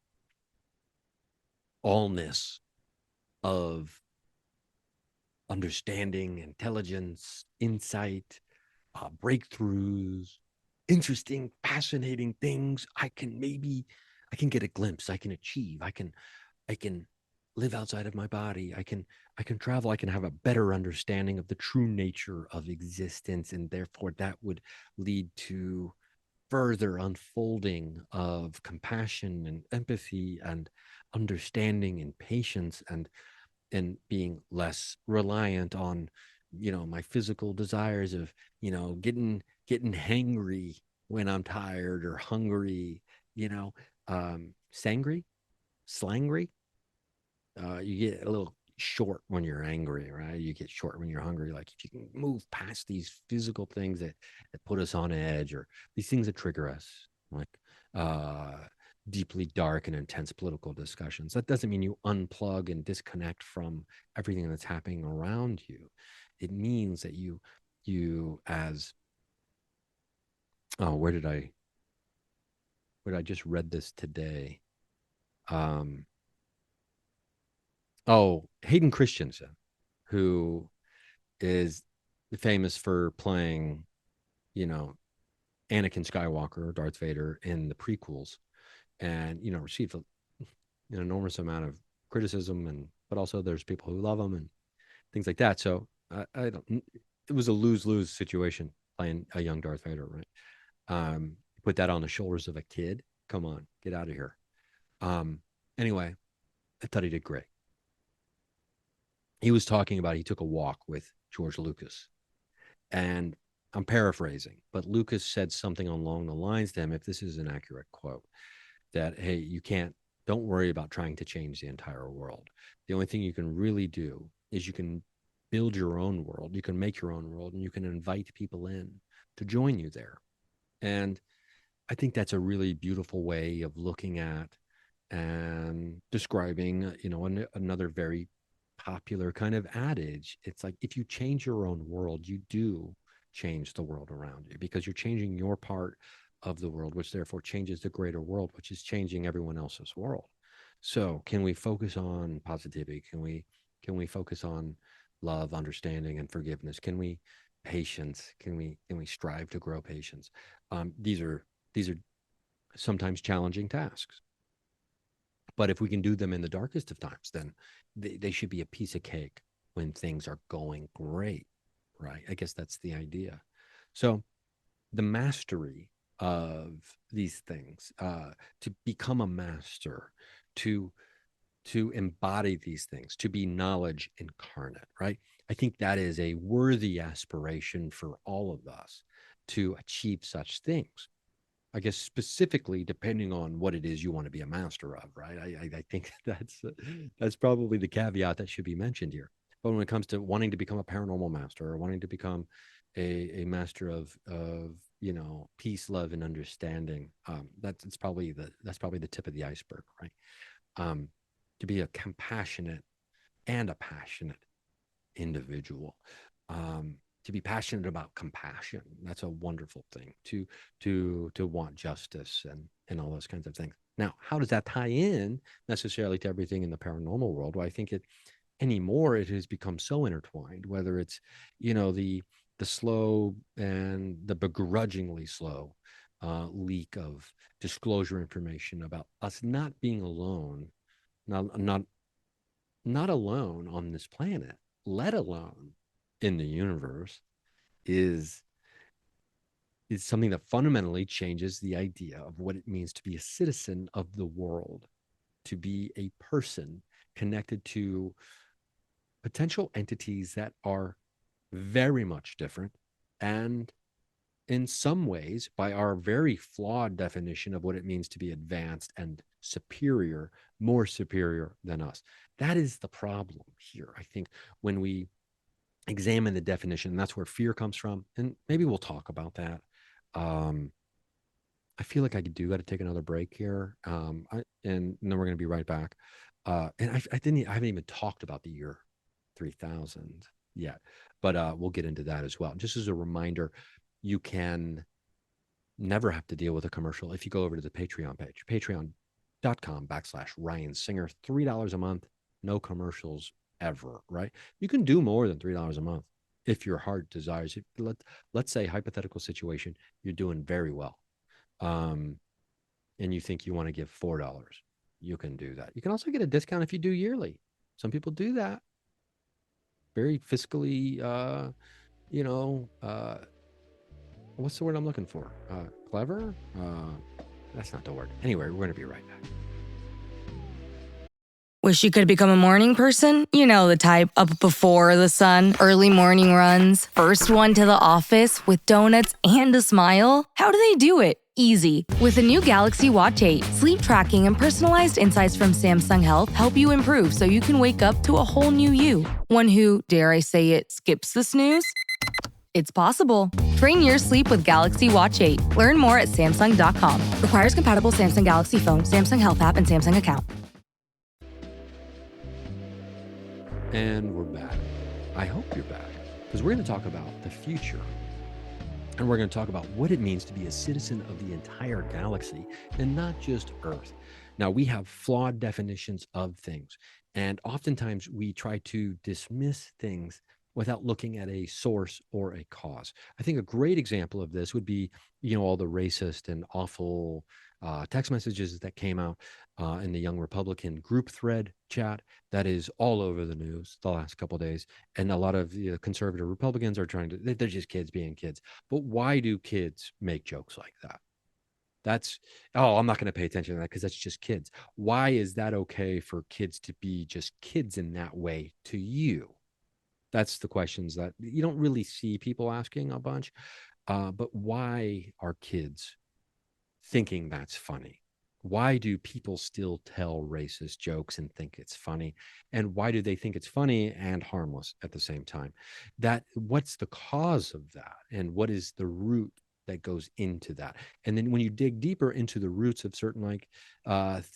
allness of understanding, intelligence, insight, breakthroughs, interesting, fascinating things, I can get a glimpse, I can achieve, I can live outside of my body, I can travel, I can have a better understanding of the true nature of existence, and therefore that would lead to further unfolding of compassion and empathy and understanding and patience, and being less reliant on, you know, my physical desires of, you know, getting hangry when I'm tired or hungry, you know, slangry. You get a little short when you're angry, right? You get short when you're hungry. Like if you can move past these physical things that put us on edge, or these things that trigger us, like deeply dark and intense political discussions. That doesn't mean you unplug and disconnect from everything that's happening around you. It means that you as, where did I just read this today? Hayden Christensen, who is famous for playing, Anakin Skywalker, Darth Vader in the prequels, and received an enormous amount of criticism, but also there's people who love him and things like that. So I don't. It was a lose-lose situation playing a young Darth Vader, right? Put that on the shoulders of a kid. Come on, get out of here. Anyway, I thought he did great. He was talking about he took a walk with George Lucas, and I'm paraphrasing, but Lucas said something along the lines to him, if this is an accurate quote, that, hey, don't worry about trying to change the entire world. The only thing you can really do is you can build your own world. You can make your own world, and you can invite people in to join you there. And I think that's a really beautiful way of looking at and describing, another very popular kind of adage. It's like, if you change your own world, you do change the world around you, because you're changing your part of the world, which therefore changes the greater world, which is changing everyone else's world. So can we focus on positivity? Can we focus on love, understanding, and forgiveness? Can we patience? Can we strive to grow patience? These are sometimes challenging tasks, but if we can do them in the darkest of times, then they should be a piece of cake when things are going great, right? I guess that's the idea. So the mastery of these things, to become a master, to embody these things, to be knowledge incarnate, right? I think that is a worthy aspiration for all of us to achieve such things. I guess specifically depending on what it is you want to be a master of, right? I think that's probably the caveat that should be mentioned here. But when it comes to wanting to become a paranormal master, or wanting to become a master of peace, love, and understanding, that's probably the tip of the iceberg, right? To be a compassionate and a passionate individual, to be passionate about compassion, that's a wonderful thing. To want justice and all those kinds of things. Now, how does that tie in necessarily to everything in the paranormal world? Well, I think anymore it has become so intertwined, whether it's the slow and the begrudgingly slow leak of disclosure information about us not being alone, not alone on this planet, let alone in the universe, is something that fundamentally changes the idea of what it means to be a citizen of the world, to be a person connected to potential entities that are very much different, and in some ways, by our very flawed definition of what it means to be advanced and superior, more superior than us. That is the problem here, I think, when we examine the definition, and that's where fear comes from. And maybe we'll talk about that. I feel like I got to take another break here, and then we're going to be right back. And I haven't even talked about the year 3000 yet, but we'll get into that as well. Just as a reminder, you can never have to deal with a commercial if you go over to the Patreon page, patreon.com/Ryan Singer, $3 a month, no commercials ever, right? You can do more than $3 a month if your heart desires it. Let's say, hypothetical situation, you're doing very well, and you think you want to give $4. You can do that. You can also get a discount if you do yearly. Some people do that. Very fiscally, what's the word I'm looking for? Clever? That's not the word. Anyway, we're going to be right back. Wish you could become a morning person? You know the type, up before the sun, early morning runs, first one to the office with donuts and a smile. How do they do it? Easy. With the new Galaxy Watch 8, sleep tracking and personalized insights from Samsung Health help you improve so you can wake up to a whole new you. One who, dare I say it, skips the snooze? It's possible. Train your sleep with Galaxy Watch 8. Learn more at Samsung.com. Requires compatible Samsung Galaxy phone, Samsung Health app, and Samsung account. And we're back. I hope you're back, because we're going to talk about the future. And we're going to talk about what it means to be a citizen of the entire galaxy and not just Earth. Now, we have flawed definitions of things, and oftentimes we try to dismiss things without looking at a source or a cause. I think a great example of this would be, all the racist and awful text messages that came out in the Young Republican group thread chat that is all over the news the last couple of days. And a lot of conservative Republicans are they're just kids being kids. But why do kids make jokes like that? I'm not going to pay attention to that because that's just kids. Why is that okay for kids to be just kids in that way to you? That's the questions that you don't really see people asking a bunch. But why are kids thinking that's funny? Why do people still tell racist jokes and think it's funny? And why do they think it's funny and harmless at the same time? What's the cause of that? And what is the root that goes into that? And then when you dig deeper into the roots of certain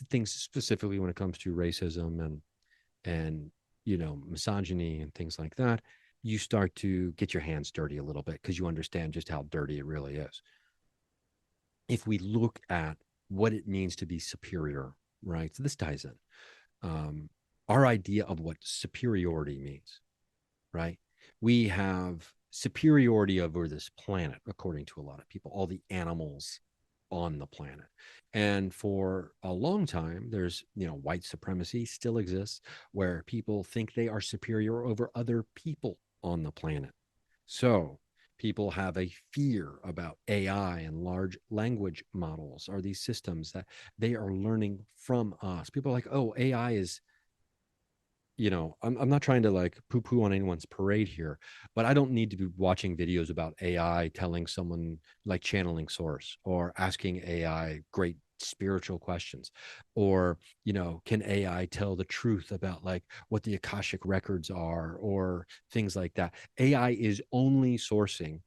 things, specifically when it comes to racism and misogyny and things like that, you start to get your hands dirty a little bit because you understand just how dirty it really is. If we look at what it means to be superior, right? So this ties in. Our idea of what superiority means, right? We have superiority over this planet, according to a lot of people, all the animals on the planet. And for a long time, there's, white supremacy still exists where people think they are superior over other people on the planet. So people have a fear about AI and large language models, or these systems that they are learning from us. People are like, oh, AI is, I'm not trying to poo-poo on anyone's parade here, but I don't need to be watching videos about AI telling someone channeling source or asking AI great spiritual questions, or can AI tell the truth about what the Akashic records are or things like that. AI is only sourcing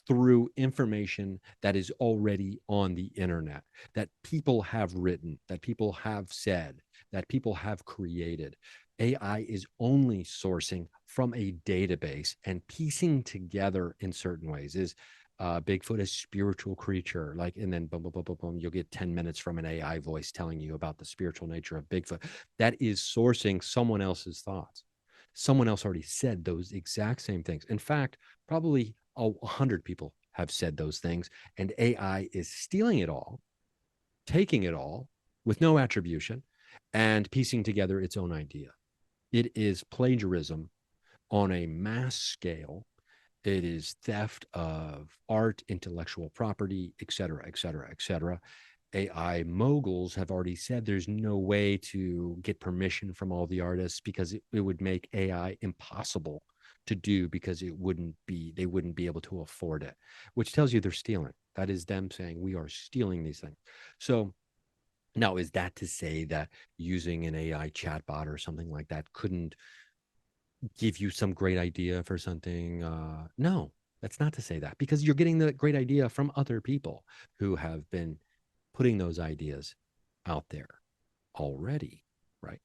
through information that is already on the internet, that people have written, that people have said, that people have created. AI is only sourcing from a database and piecing together in certain ways. Is Bigfoot a spiritual creature? And then boom, boom, boom, boom, boom, you'll get 10 minutes from an AI voice telling you about the spiritual nature of Bigfoot. That is sourcing someone else's thoughts. Someone else already said those exact same things. In fact, probably 100 people have said those things, and AI is stealing it all, taking it all with no attribution, and piecing together its own idea. It is plagiarism on a mass scale. It is theft of art, intellectual property, et cetera, et cetera, et cetera. AI moguls have already said there's no way to get permission from all the artists because it would make AI impossible to do, because they wouldn't be able to afford it, which tells you they're stealing. That is them saying we are stealing these things. So now, is that to say that using an AI chatbot or something like that couldn't give you some great idea for something? No, that's not to say that, because you're getting the great idea from other people who have been putting those ideas out there already, right?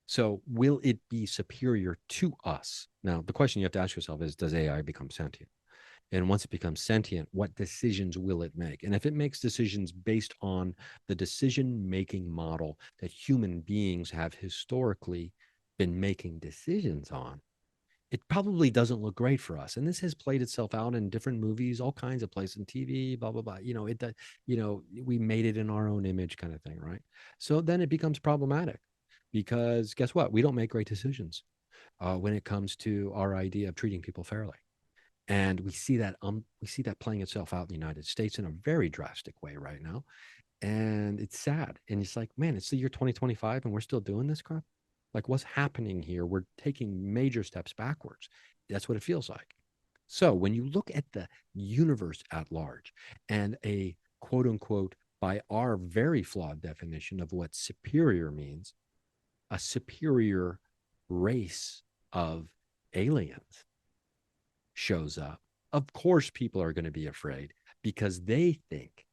So will it be superior to us? Now, the question you have to ask yourself is, does AI become sentient? And once it becomes sentient, what decisions will it make? And if it makes decisions based on the decision-making model that human beings have historically been making decisions on, it probably doesn't look great for us. And this has played itself out in different movies, all kinds of places, in TV, blah, blah, blah. We made it in our own image kind of thing, right? So then it becomes problematic, because guess what? We don't make great decisions when it comes to our idea of treating people fairly. And we see that playing itself out in the United States in a very drastic way right now. And it's sad. And it's like, man, it's the year 2025 and we're still doing this crap. What's happening here? We're taking major steps backwards. That's what it feels like. So when you look at the universe at large, and a quote unquote, by our very flawed definition of what superior means, a superior race of aliens shows up, of course people are going to be afraid because they think,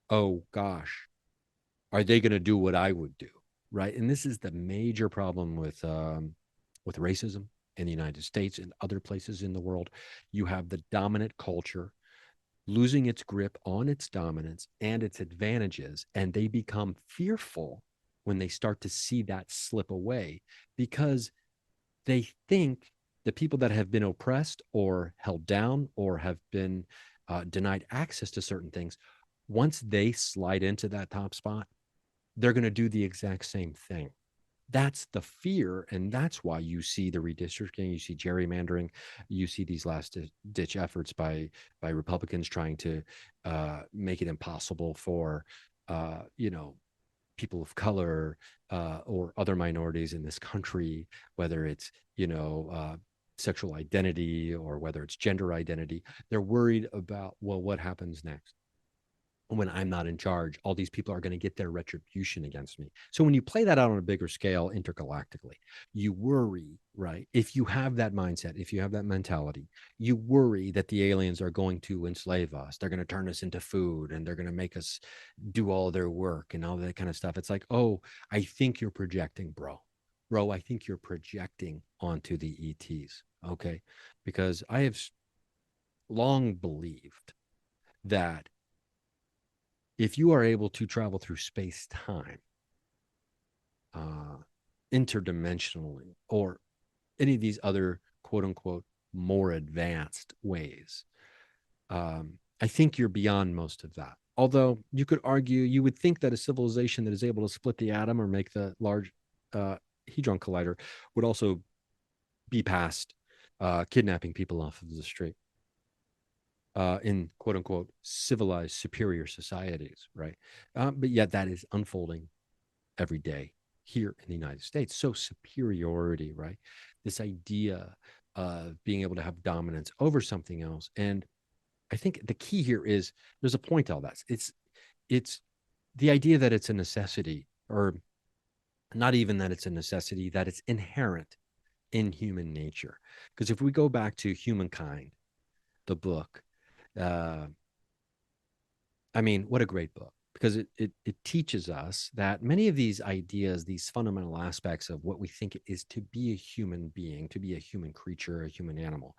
oh gosh, are they going to do what I would do? Right. And this is the major problem with racism in the United States and other places in the world. You have the dominant culture losing its grip on its dominance and its advantages, and they become fearful when they start to see that slip away, because they think the people that have been oppressed or held down or have been denied access to certain things, once they slide into that top spot, they're going to do the exact same thing. That's the fear, and that's why you see the redistricting, you see gerrymandering, you see these last ditch efforts by Republicans trying to make it impossible for people of color or other minorities in this country, whether it's sexual identity or whether it's gender identity. They're worried about, well, what happens next? When I'm not in charge, all these people are going to get their retribution against me. So when you play that out on a bigger scale intergalactically, you worry, right? If you have that mindset, if you have that mentality, you worry that the aliens are going to enslave us. They're going to turn us into food and they're going to make us do all their work and all that kind of stuff. It's like, oh, I think you're projecting, bro. Bro, I think you're projecting onto the ETs, okay? Because I have long believed that if you are able to travel through space-time interdimensionally or any of these other quote-unquote more advanced ways, I think you're beyond most of that. Although you could argue, you would think that a civilization that is able to split the atom or make the large Hadron Collider would also be past kidnapping people off of the street. In quote unquote civilized superior societies, right? But yet that is unfolding every day here in the United States. So superiority, right? This idea of being able to have dominance over something else. And I think the key here is there's a point to all that. It's the idea that it's a necessity, or not even that it's a necessity, that it's inherent in human nature. Because if we go back to Humankind, the book, I mean, what a great book, because it teaches us that many of these ideas, these fundamental aspects of what we think it is to be a human being, to be a human creature, a human animal,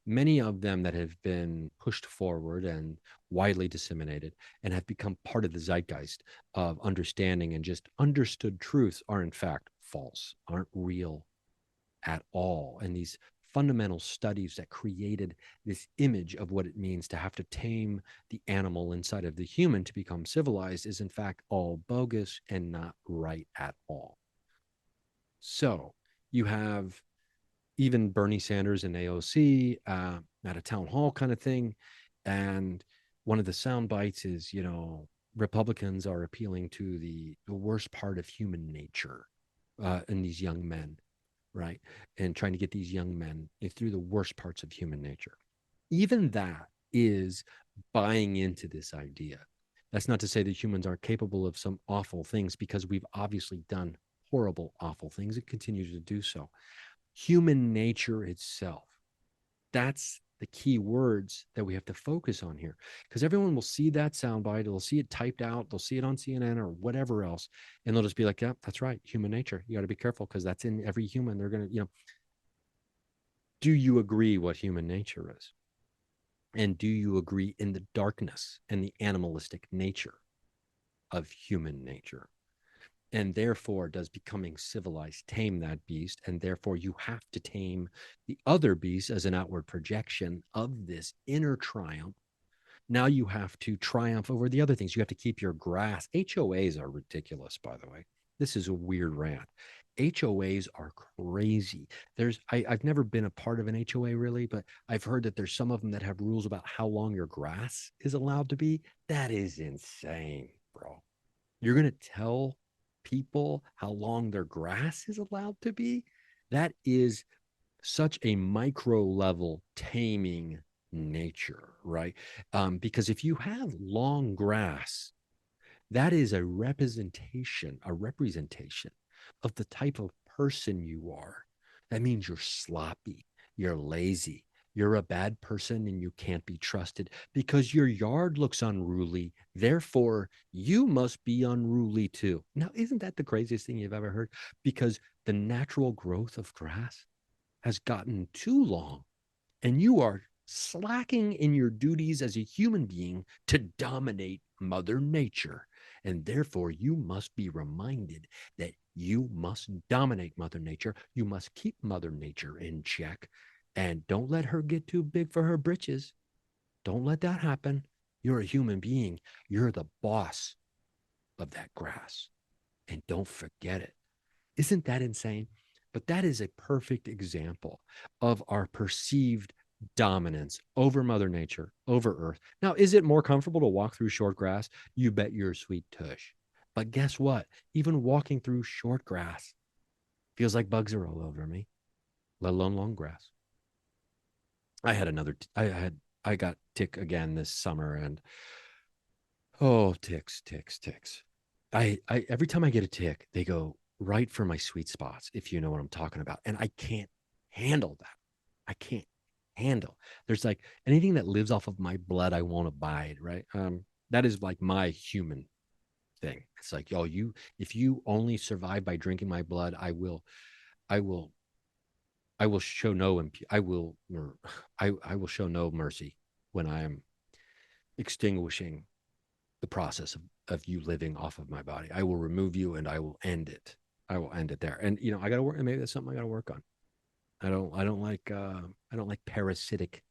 many of them that have been pushed forward and widely disseminated and have become part of the zeitgeist of understanding and just understood truths are in fact false, aren't real at all. And these fundamental studies that created this image of what it means to have to tame the animal inside of the human to become civilized is in fact all bogus and not right at all. So you have even Bernie Sanders and AOC at a town hall kind of thing. And one of the sound bites is, Republicans are appealing to the worst part of human nature in these young men, right? And trying to get these young men through the worst parts of human nature. Even that is buying into this idea. That's not to say that humans aren't capable of some awful things, because we've obviously done horrible, awful things and continue to do so. Human nature itself, that's the key words that we have to focus on here, because everyone will see that soundbite, they'll see it typed out, they'll see it on CNN or whatever else, and they'll just be like, yeah, that's right, human nature. You got to be careful because that's in every human. They're going to, do you agree what human nature is? And do you agree in the darkness and the animalistic nature of human nature? And therefore, does becoming civilized tame that beast? And therefore, you have to tame the other beast as an outward projection of this inner triumph. Now you have to triumph over the other things. You have to keep your grass. HOAs are ridiculous, by the way. This is a weird rant. HOAs are crazy. I've never been a part of an HOA really, but I've heard that there's some of them that have rules about how long your grass is allowed to be. That is insane, bro. You're going to tell people how long their grass is allowed to be? That is such a micro level taming nature, right? Because if you have long grass, that is a representation of the type of person you are. That means you're sloppy, you're lazy, you're a bad person, and you can't be trusted because your yard looks unruly. Therefore, you must be unruly too. Now, isn't that the craziest thing you've ever heard? Because the natural growth of grass has gotten too long, and you are slacking in your duties as a human being to dominate Mother Nature. And therefore, you must be reminded that you must dominate Mother Nature. You must keep Mother Nature in check. And don't let her get too big for her britches. Don't let that happen. You're a human being. You're the boss of that grass. And don't forget it. Isn't that insane? But that is a perfect example of our perceived dominance over Mother Nature, over Earth. Now, is it more comfortable to walk through short grass? You bet your sweet tush. But guess what? Even walking through short grass feels like bugs are all over me, let alone long grass. I got tick again this summer, and ticks. I every time I get a tick, they go right for my sweet spots, if you know what I'm talking about. And I can't handle that. I can't handle. There's like anything that lives off of my blood, I won't abide, right? That is like my human thing. It's like, if you only survive by drinking my blood, I will show no I will show no mercy when I am extinguishing the process of you living off of my body. I will remove you and I will end it. I will end it there. And I gotta work, maybe that's something I gotta work on. I don't like parasitic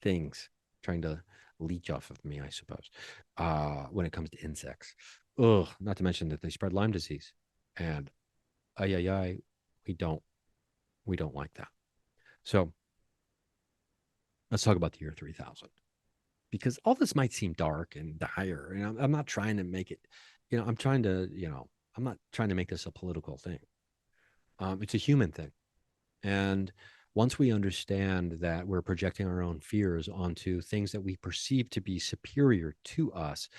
things trying to leech off of me, I suppose. When it comes to insects. Not to mention that they spread Lyme disease. And we don't like that. So let's talk about the year 3000, because all this might seem dark and dire. And I'm not trying to make it, I'm not trying to make this a political thing. It's a human thing. And once we understand that we're projecting our own fears onto things that we perceive to be superior to us,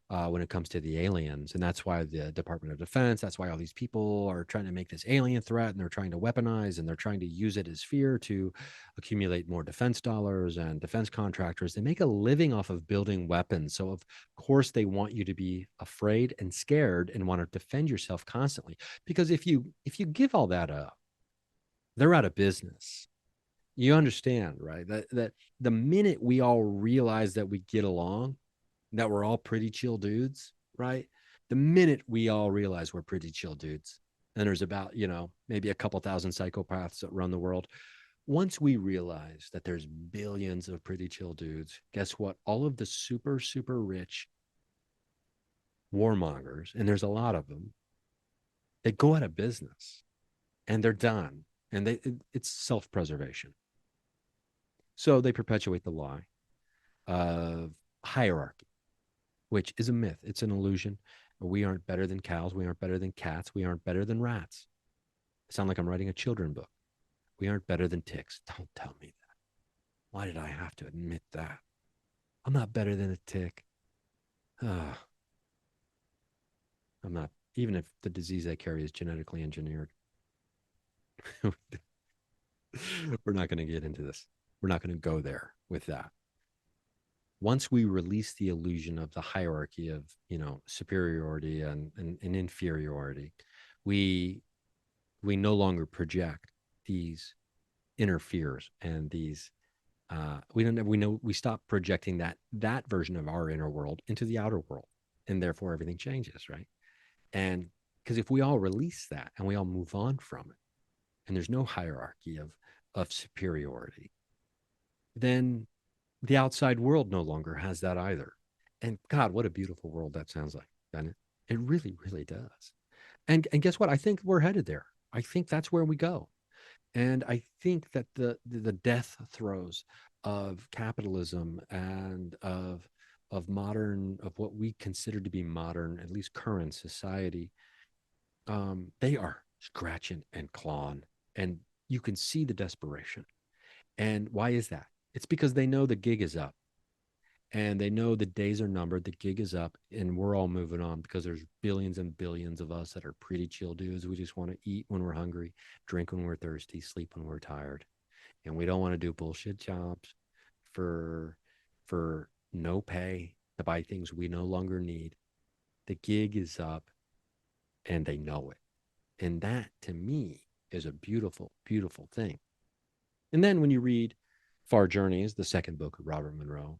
when it comes to the aliens. And that's why the Department of Defense, that's why all these people are trying to make this alien threat, and they're trying to weaponize, and they're trying to use it as fear to accumulate more defense dollars and defense contractors. They make a living off of building weapons. So of course they want you to be afraid and scared and want to defend yourself constantly. Because if you give all that up, they're out of business. You understand, right? That the minute we all realize that we get along, that we're all pretty chill dudes, right? The minute we all realize we're pretty chill dudes, and there's about, maybe a couple thousand psychopaths that run the world. Once we realize that there's billions of pretty chill dudes, guess what? All of the super, super rich warmongers, and there's a lot of them, they go out of business and they're done. And it's self-preservation. So they perpetuate the lie of hierarchy, which is a myth. It's an illusion. We aren't better than cows. We aren't better than cats. We aren't better than rats. I sound like I'm writing a children's book. We aren't better than ticks. Don't tell me that. Why did I have to admit that? I'm not better than a tick. I'm not, even if the disease I carry is genetically engineered. We're not going to get into this. We're not going to go there with that. Once we release the illusion of the hierarchy of, superiority and inferiority, we no longer project these inner fears and these we stop projecting that version of our inner world into the outer world, and therefore everything changes, right? And because if we all release that and we all move on from it, and there's no hierarchy of superiority, then the outside world no longer has that either. And God, what a beautiful world that sounds like, doesn't it? It really, really does. And guess what? I think we're headed there. I think that's where we go. And I think that the death throes of capitalism and of what we consider to be modern, at least current society, they are scratching and clawing, and you can see the desperation. And why is that? It's because they know the gig is up, and they know the days are numbered, the gig is up, and we're all moving on because there's billions and billions of us that are pretty chill dudes. We just want to eat when we're hungry, drink when we're thirsty, sleep when we're tired. And we don't want to do bullshit jobs for no pay to buy things we no longer need. The gig is up, and they know it. And that, to me, is a beautiful, beautiful thing. And then when you read Far Journeys, the second book of Robert Monroe,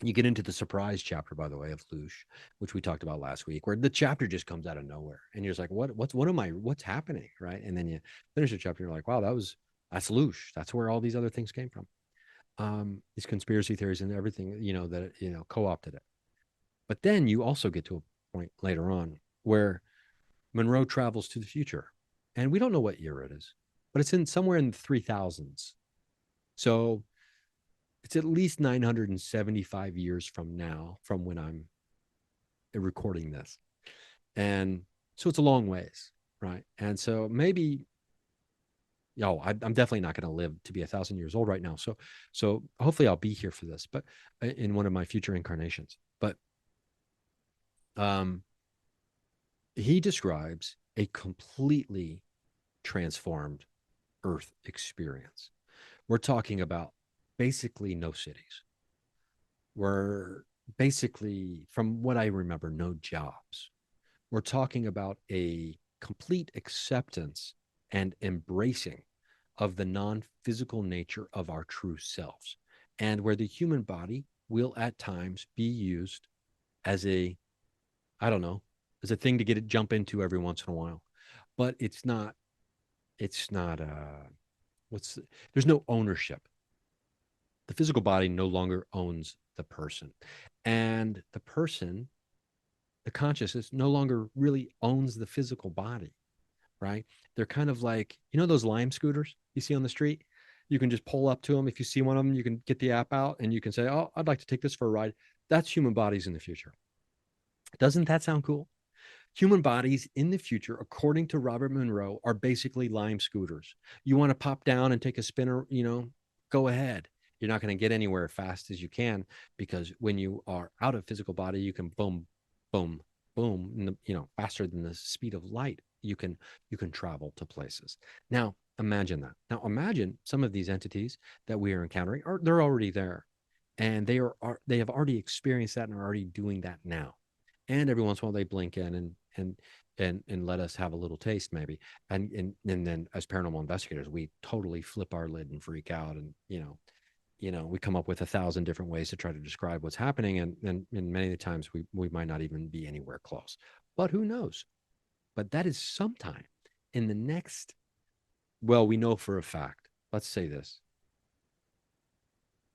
you get into the surprise chapter, by the way, of Lush, which we talked about last week, where the chapter just comes out of nowhere. And you're just like, what's happening? Right. And then you finish the chapter, you're like, wow, that's Lush. That's where all these other things came from. These conspiracy theories and everything, that, co-opted it. But then you also get to a point later on where Monroe travels to the future. And we don't know what year it is, but it's somewhere in the 3000s. So it's at least 975 years from now, from when I'm recording this. And so it's a long ways, right? And so maybe, I'm definitely not going to live to be 1,000 years old right now. So hopefully I'll be here for this, but in one of my future incarnations. But he describes a completely transformed Earth experience. We're talking about basically no cities. We're basically, from what I remember, no jobs. We're talking about a complete acceptance and embracing of the non-physical nature of our true selves, and where the human body will at times be used as a thing to jump into every once in a while. But there's no ownership. The physical body no longer owns the person. And the person, the consciousness, no longer really owns the physical body, right? They're kind of like, those Lime scooters you see on the street? You can just pull up to them. If you see one of them, you can get the app out and you can say, oh, I'd like to take this for a ride. That's human bodies in the future. Doesn't that sound cool? Human bodies in the future, according to Robert Monroe, are basically Lime scooters. You want to pop down and take a spinner, go ahead. You're not going to get anywhere fast as you can, because when you are out of physical body, you can boom, boom, boom, faster than the speed of light. You can travel to places. Now, imagine that. Now, imagine some of these entities that we are encountering they're already there, and they have already experienced that and are already doing that now. And every once in a while they blink in and let us have a little taste, maybe. And then as paranormal investigators, we totally flip our lid and freak out, and we come up with 1,000 different ways to try to describe what's happening, and many of the times we might not even be anywhere close. But who knows? But that is sometime in the next, well, we know for a fact. Let's say this.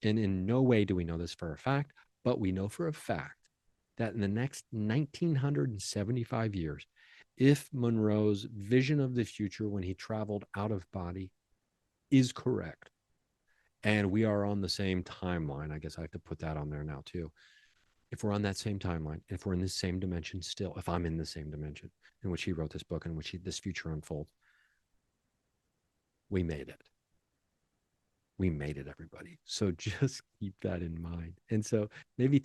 And in no way do we know this for a fact, but we know for a fact that in the next 1975 years, if Monroe's vision of the future when he traveled out of body is correct, and we are on the same timeline, I guess I have to put that on there now too. If we're on that same timeline, if we're in the same dimension still, if I'm in the same dimension in which he wrote this book, in which this future unfolds, we made it. We made it, everybody. So just keep that in mind. And so maybe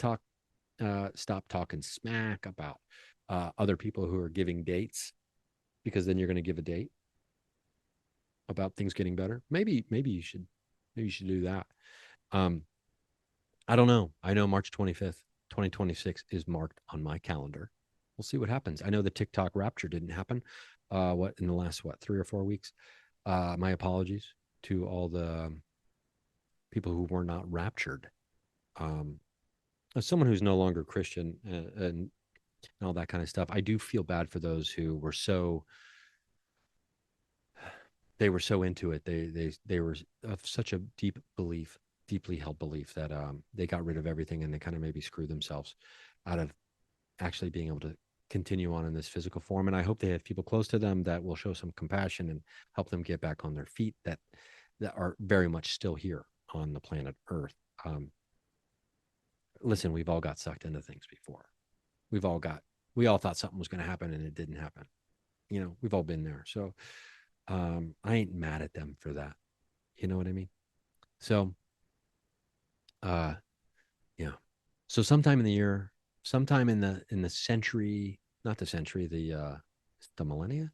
stop talking smack about other people who are giving dates, because then you're going to give a date about things getting better. Maybe you should do that. I don't know. I know March 25th, 2026 is marked on my calendar. We'll see what happens. I know the TikTok rapture didn't happen. In the last 3 or 4 weeks? My apologies to all the people who were not raptured. As someone who's no longer Christian and all that kind of stuff, I do feel bad for those who were so into it. They were of such a deeply held belief that they got rid of everything, and they kind of maybe screwed themselves out of actually being able to continue on in this physical form. And I hope they have people close to them that will show some compassion and help them get back on their feet, that are very much still here on the planet Earth. Listen, we've all got sucked into things before. We all thought something was going to happen and it didn't happen. We've all been there. So I ain't mad at them for that. You know what I mean? So Yeah. So sometime in the year, sometime in the century, not the century, the millennia,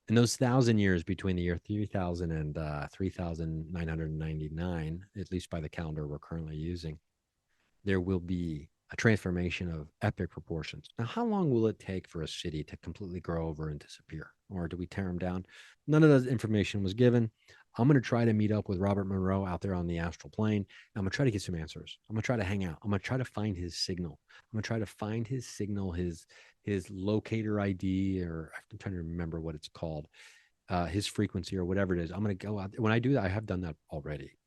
in those 1,000 years between the year 3000 and 3999, at least by the calendar we're currently using, there will be a transformation of epic proportions. Now, how long will it take for a city to completely grow over and disappear? Or do we tear them down? None of that information was given. I'm going to try to meet up with Robert Monroe out there on the astral plane. I'm going to try to get some answers. I'm going to try to hang out. I'm going to try to find his signal. I'm going to try to find his signal, his locator ID, or I'm trying to remember what it's called, his frequency or whatever it is. I'm going to go out. When I do that, I have done that already.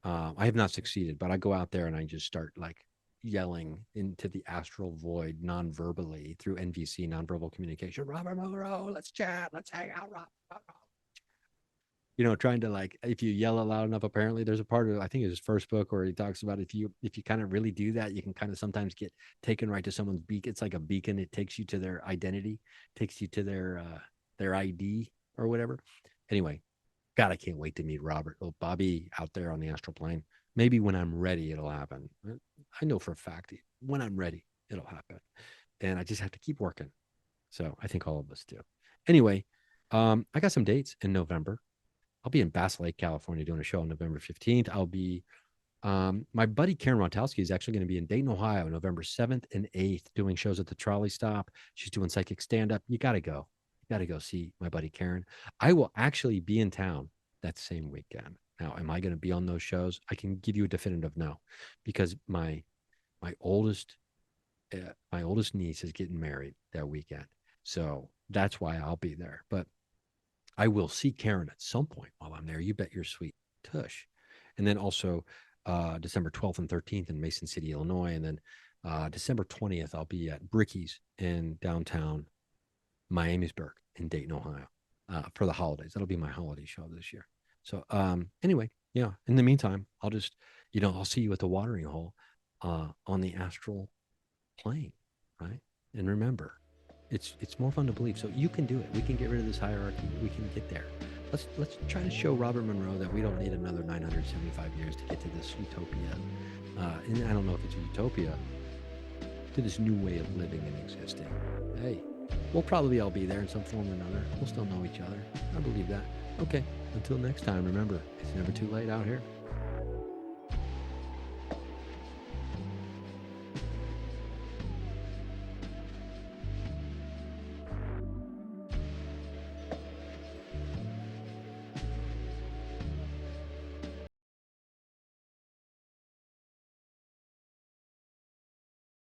I have not succeeded, but I go out there and I just start like yelling into the astral void non-verbally through NVC, nonverbal communication. Robert Monroe, let's chat, let's hang out, Robert. You know, trying to, like, if you yell it loud enough, apparently there's a part of, I think it's his first book where he talks about if you kind of really do that, you can kind of sometimes get taken right to someone's beacon. It's like a beacon. It takes you to their identity, takes you to their ID or whatever. Anyway, God, I can't wait to meet Robert. Oh, Bobby out there on the astral plane. Maybe when I'm ready, it'll happen. I know for a fact when I'm ready, it'll happen. And I just have to keep working. So I think all of us do. Anyway, I got some dates in November. I'll be in Bass Lake, California, doing a show on November 15th. I'll be, my buddy Karen Rontowski is actually going to be in Dayton, Ohio, November 7th and 8th, doing shows at the Trolley Stop. She's doing psychic stand-up. You got to go. You got to go see my buddy Karen. I will actually be in town that same weekend. Now, am I going to be on those shows? I can give you a definitive no, because my oldest niece is getting married that weekend. So that's why I'll be there. But I will see Karen at some point while I'm there. You bet your sweet tush. And then also December 12th and 13th in Mason City, Illinois. And then December 20th, I'll be at Bricky's in downtown Miamisburg in Dayton, Ohio for the holidays. That'll be my holiday show this year. So anyway, yeah, in the meantime, I'll just, I'll see you at the watering hole on the astral plane, right? And remember, it's more fun to believe. So you can do it. We can get rid of this hierarchy. We can get there. Let's try to show Robert Monroe that we don't need another 975 years to get to this utopia. And I don't know if it's a utopia, to this new way of living and existing. Hey, we'll probably all be there in some form or another. We'll still know each other. I believe that. Okay, until next time, remember, it's never too late out here.